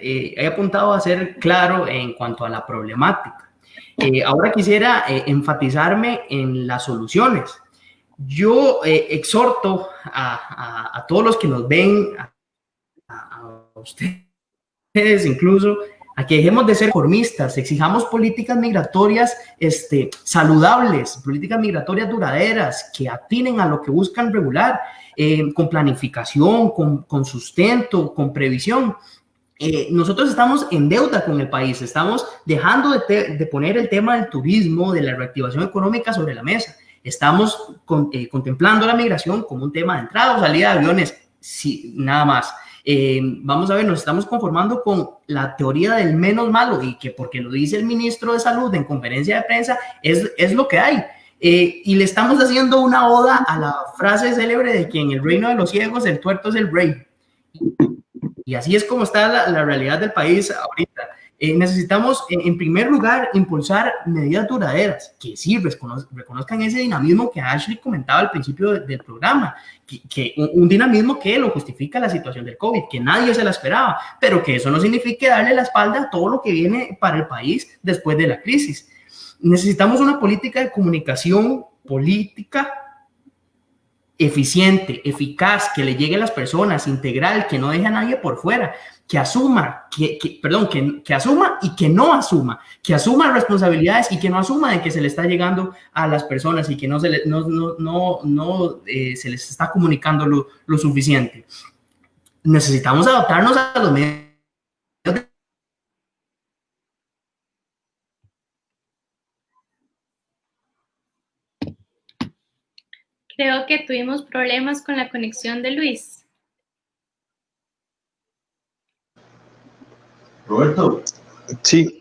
he apuntado a ser claro en cuanto a la problemática. Ahora quisiera enfatizarme en las soluciones. Yo exhorto a todos los que nos ven, a ustedes incluso, a que dejemos de ser conformistas, exijamos políticas migratorias saludables, políticas migratorias duraderas, que atinen a lo que buscan regular, con planificación, con sustento, con previsión. Nosotros estamos en deuda con el país, estamos dejando de poner el tema del turismo, de la reactivación económica sobre la mesa. Estamos contemplando la migración como un tema de entrada o salida de aviones, sí, nada más. Vamos a ver, nos estamos conformando con la teoría del menos malo y que porque lo dice el ministro de Salud en conferencia de prensa es lo que hay. Y le estamos haciendo una oda a la frase célebre de que en el reino de los ciegos el tuerto es el rey. Y así es como está la realidad del país ahorita. Necesitamos, en primer lugar, impulsar medidas duraderas, que sí reconozcan ese dinamismo que Ashley comentaba al principio del programa, un dinamismo que lo justifica la situación del COVID, que nadie se la esperaba, pero que eso no signifique darle la espalda a todo lo que viene para el país después de la crisis. Necesitamos una política de comunicación política eficiente, eficaz, que le llegue a las personas, integral, que no deje a nadie por fuera, que asuma, que asuma y que no asuma, que asuma responsabilidades y que no asuma de que se le está llegando a las personas y que no se les está comunicando lo suficiente. Necesitamos adaptarnos a los medios de... Creo que tuvimos problemas con la conexión de Luis. Roberto. Sí.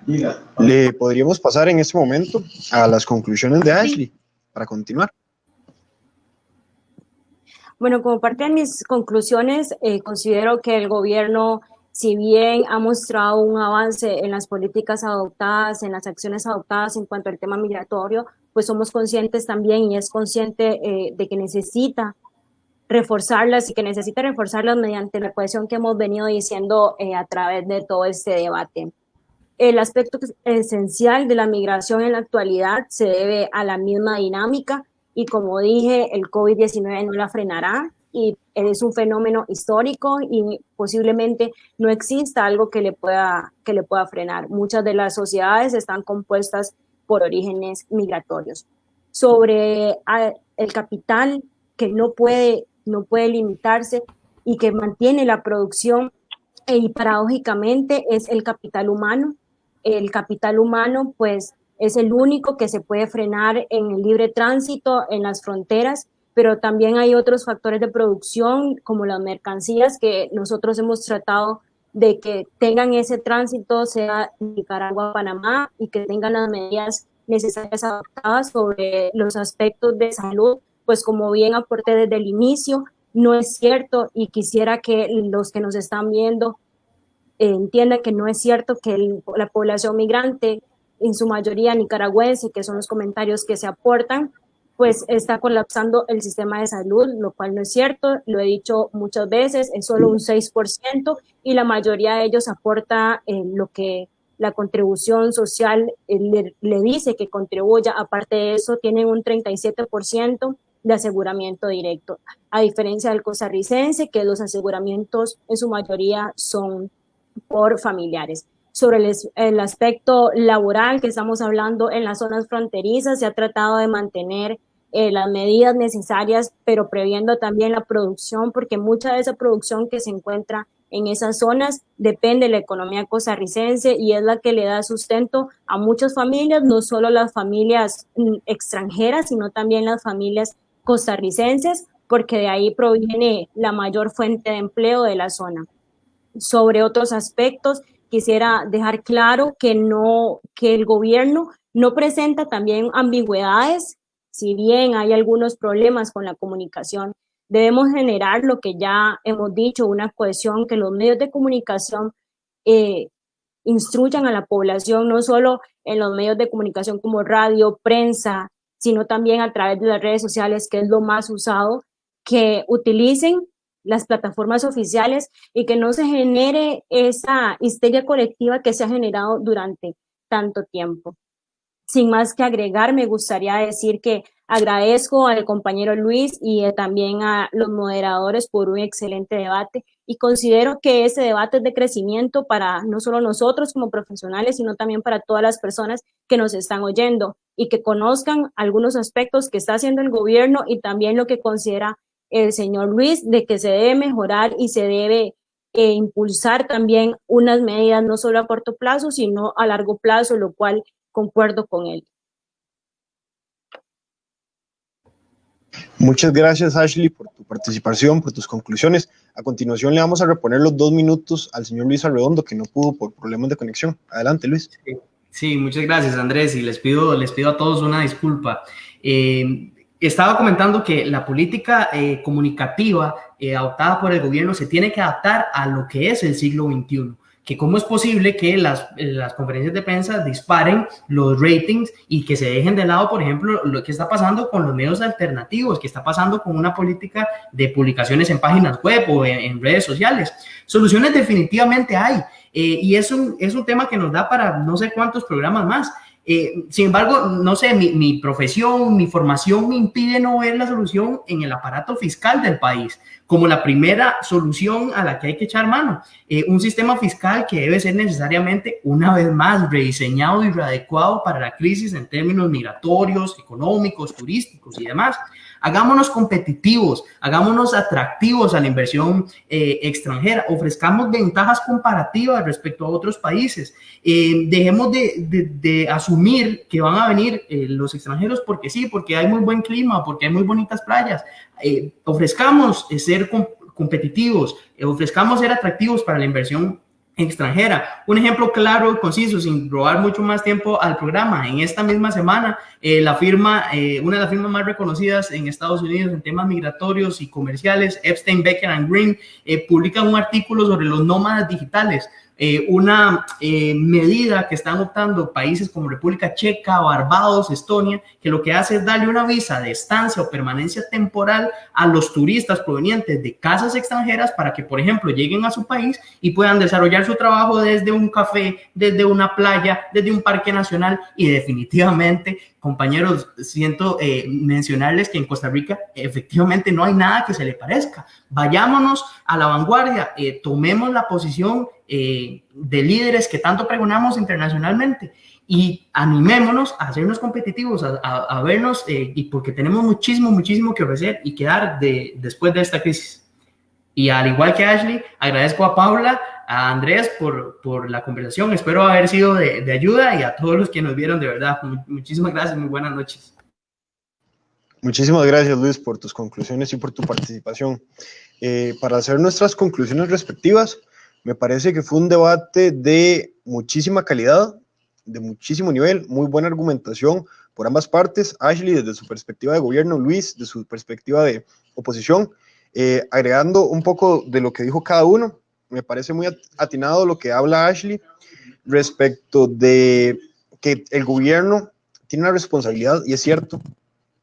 Diga. Le podríamos pasar en este momento a las conclusiones de Ashley para continuar. Bueno, como parte de mis conclusiones, considero que el gobierno, si bien ha mostrado un avance en las políticas adoptadas, en las acciones adoptadas en cuanto al tema migratorio, pues somos conscientes también y es consciente de que necesita reforzarlas y que necesita reforzarlas mediante la cohesión que hemos venido diciendo a través de todo este debate. El aspecto esencial de la migración en la actualidad se debe a la misma dinámica y, como dije, el COVID-19 no la frenará y es un fenómeno histórico y posiblemente no exista algo que le pueda frenar. Muchas de las sociedades están compuestas por orígenes migratorios. Sobre el capital que no puede limitarse y que mantiene la producción, y paradójicamente es el capital humano. El capital humano, pues, es el único que se puede frenar en el libre tránsito, en las fronteras, pero también hay otros factores de producción, como las mercancías, que nosotros hemos tratado de que tengan ese tránsito, sea Nicaragua a Panamá, y que tengan las medidas necesarias adaptadas sobre los aspectos de salud, pues como bien aporté desde el inicio, no es cierto, y quisiera que los que nos están viendo entiendan que no es cierto que la población migrante, en su mayoría nicaragüense, que son los comentarios que se aportan, pues está colapsando el sistema de salud, lo cual no es cierto, lo he dicho muchas veces, es solo un 6% y la mayoría de ellos aporta lo que la contribución social le dice que contribuya. Aparte de eso, tienen un 37% de aseguramiento directo, a diferencia del costarricense, que los aseguramientos en su mayoría son por familiares. Sobre el aspecto laboral que estamos hablando en las zonas fronterizas, se ha tratado de mantener las medidas necesarias, pero previendo también la producción, porque mucha de esa producción que se encuentra en esas zonas depende de la economía costarricense y es la que le da sustento a muchas familias, no solo las familias extranjeras, sino también las familias costarricenses, porque de ahí proviene la mayor fuente de empleo de la zona. Sobre otros aspectos, quisiera dejar claro que el gobierno no presenta también ambigüedades. Si bien hay algunos problemas con la comunicación, debemos generar lo que ya hemos dicho, una cohesión, que los medios de comunicación instruyan a la población, no solo en los medios de comunicación como radio, prensa, sino también a través de las redes sociales, que es lo más usado, que utilicen las plataformas oficiales y que no se genere esa histeria colectiva que se ha generado durante tanto tiempo. Sin más que agregar, me gustaría decir que agradezco al compañero Luis y también a los moderadores por un excelente debate y considero que ese debate es de crecimiento para no solo nosotros como profesionales, sino también para todas las personas que nos están oyendo y que conozcan algunos aspectos que está haciendo el gobierno y también lo que considera el señor Luis, de que se debe mejorar y se debe impulsar también unas medidas no solo a corto plazo, sino a largo plazo, lo cual concuerdo con él. Muchas gracias, Ashley, por tu participación, por tus conclusiones. A continuación le vamos a reponer los 2 minutos al señor Luis Arredondo, que no pudo por problemas de conexión. Adelante, Luis. Sí, muchas gracias, Andrés, y les pido a todos una disculpa. Estaba comentando que la política comunicativa adoptada por el gobierno se tiene que adaptar a lo que es el siglo XXI. Que cómo es posible que las conferencias de prensa disparen los ratings y que se dejen de lado, por ejemplo, lo que está pasando con los medios alternativos, que está pasando con una política de publicaciones en páginas web o en redes sociales. Soluciones definitivamente hay, y es un tema que nos da para no sé cuántos programas más. Sin embargo, no sé, mi profesión, mi formación me impide no ver la solución en el aparato fiscal del país como la primera solución a la que hay que echar mano. Un sistema fiscal que debe ser necesariamente, una vez más, rediseñado y readecuado para la crisis en términos migratorios, económicos, turísticos y demás. Hagámonos competitivos, hagámonos atractivos a la inversión extranjera, ofrezcamos ventajas comparativas respecto a otros países, dejemos de asumir que van a venir los extranjeros porque sí, porque hay muy buen clima, porque hay muy bonitas playas. Ofrezcamos ser competitivos, ofrezcamos ser atractivos para la inversión extranjera. Un ejemplo claro y conciso, sin robar mucho más tiempo al programa. En esta misma semana, una de las firmas más reconocidas en Estados Unidos en temas migratorios y comerciales, Epstein, Becker and Green, publica un artículo sobre los nómadas digitales. Una medida que están optando países como República Checa, Barbados, Estonia, que lo que hace es darle una visa de estancia o permanencia temporal a los turistas provenientes de casas extranjeras para que, por ejemplo, lleguen a su país y puedan desarrollar su trabajo desde un café, desde una playa, desde un parque nacional. Y definitivamente, compañeros, siento mencionarles que en Costa Rica efectivamente no hay nada que se le parezca. Vayámonos a la vanguardia, tomemos la posición de líderes que tanto pregonamos internacionalmente y animémonos a hacernos competitivos, a vernos, y porque tenemos muchísimo que ofrecer y que dar después de esta crisis. Y al igual que Ashley, agradezco a Paula, a Andrés por la conversación. Espero haber sido de ayuda, y a todos los que nos vieron, de verdad, muchísimas gracias, muy buenas noches. Muchísimas gracias, Luis, por tus conclusiones y por tu participación. Para hacer nuestras conclusiones respectivas, me parece que fue un debate de muchísima calidad, de muchísimo nivel, muy buena argumentación por ambas partes. Ashley desde su perspectiva de gobierno, Luis desde su perspectiva de oposición. Agregando un poco de lo que dijo cada uno, me parece muy atinado lo que habla Ashley respecto de que el gobierno tiene una responsabilidad, y es cierto.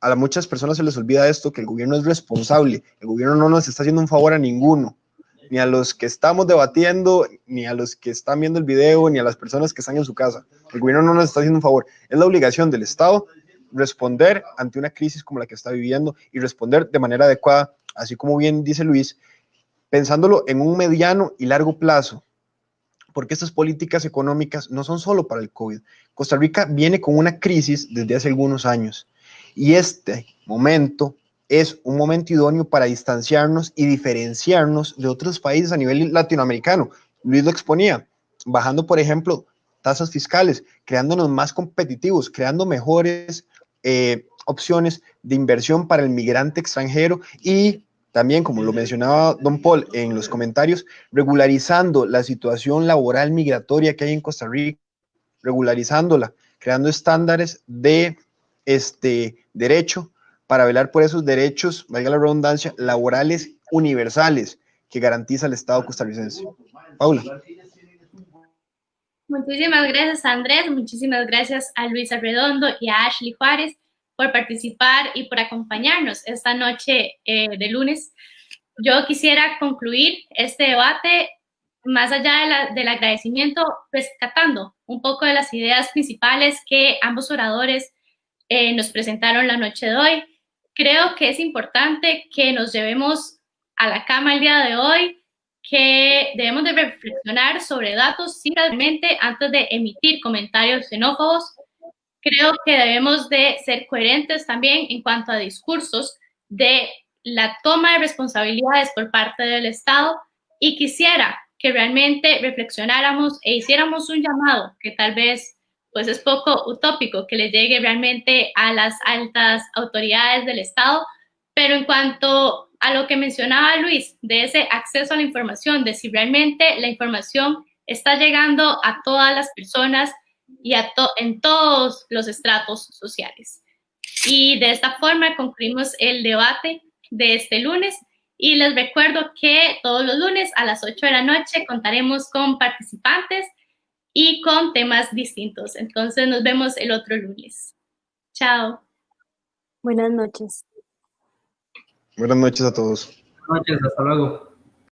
A muchas personas se les olvida esto, que el gobierno es responsable. El gobierno no nos está haciendo un favor a ninguno, ni a los que estamos debatiendo, ni a los que están viendo el video, ni a las personas que están en su casa. El gobierno no nos está haciendo un favor. Es la obligación del Estado responder ante una crisis como la que está viviendo, y responder de manera adecuada, así como bien dice Luis, pensándolo en un mediano y largo plazo, porque estas políticas económicas no son solo para el COVID. Costa Rica viene con una crisis desde hace algunos años, y este momento es un momento idóneo para distanciarnos y diferenciarnos de otros países a nivel latinoamericano. Luis lo exponía, bajando, por ejemplo, tasas fiscales, creándonos más competitivos, creando mejores opciones de inversión para el migrante extranjero, y también, como lo mencionaba don Paul en los comentarios, regularizando la situación laboral migratoria que hay en Costa Rica, regularizándola, creando estándares de derecho para velar por esos derechos, valga la redundancia, laborales universales que garantiza el Estado costarricense. Paula. Muchísimas gracias, Andrés. Muchísimas gracias a Luis Arredondo y a Ashley Juárez por participar y por acompañarnos esta noche de lunes. Yo quisiera concluir este debate, más allá del agradecimiento, rescatando un poco de las ideas principales que ambos oradores nos presentaron la noche de hoy. Creo que es importante que nos llevemos a la cama el día de hoy, que debemos de reflexionar sobre datos simplemente antes de emitir comentarios xenófobos. Creo que debemos de ser coherentes también en cuanto a discursos de la toma de responsabilidades por parte del Estado, y quisiera que realmente reflexionáramos e hiciéramos un llamado que tal vez pues es poco utópico que le llegue realmente a las altas autoridades del Estado, Pero en cuanto a lo que mencionaba Luis, de ese acceso a la información, de si realmente la información está llegando a todas las personas y en todos los estratos sociales. Y de esta forma concluimos el debate de este lunes. Y les recuerdo que todos los lunes a las 8 de la noche contaremos con participantes y con temas distintos. Entonces nos vemos el otro lunes. Chao. Buenas noches. Buenas noches a todos. Buenas noches, hasta luego.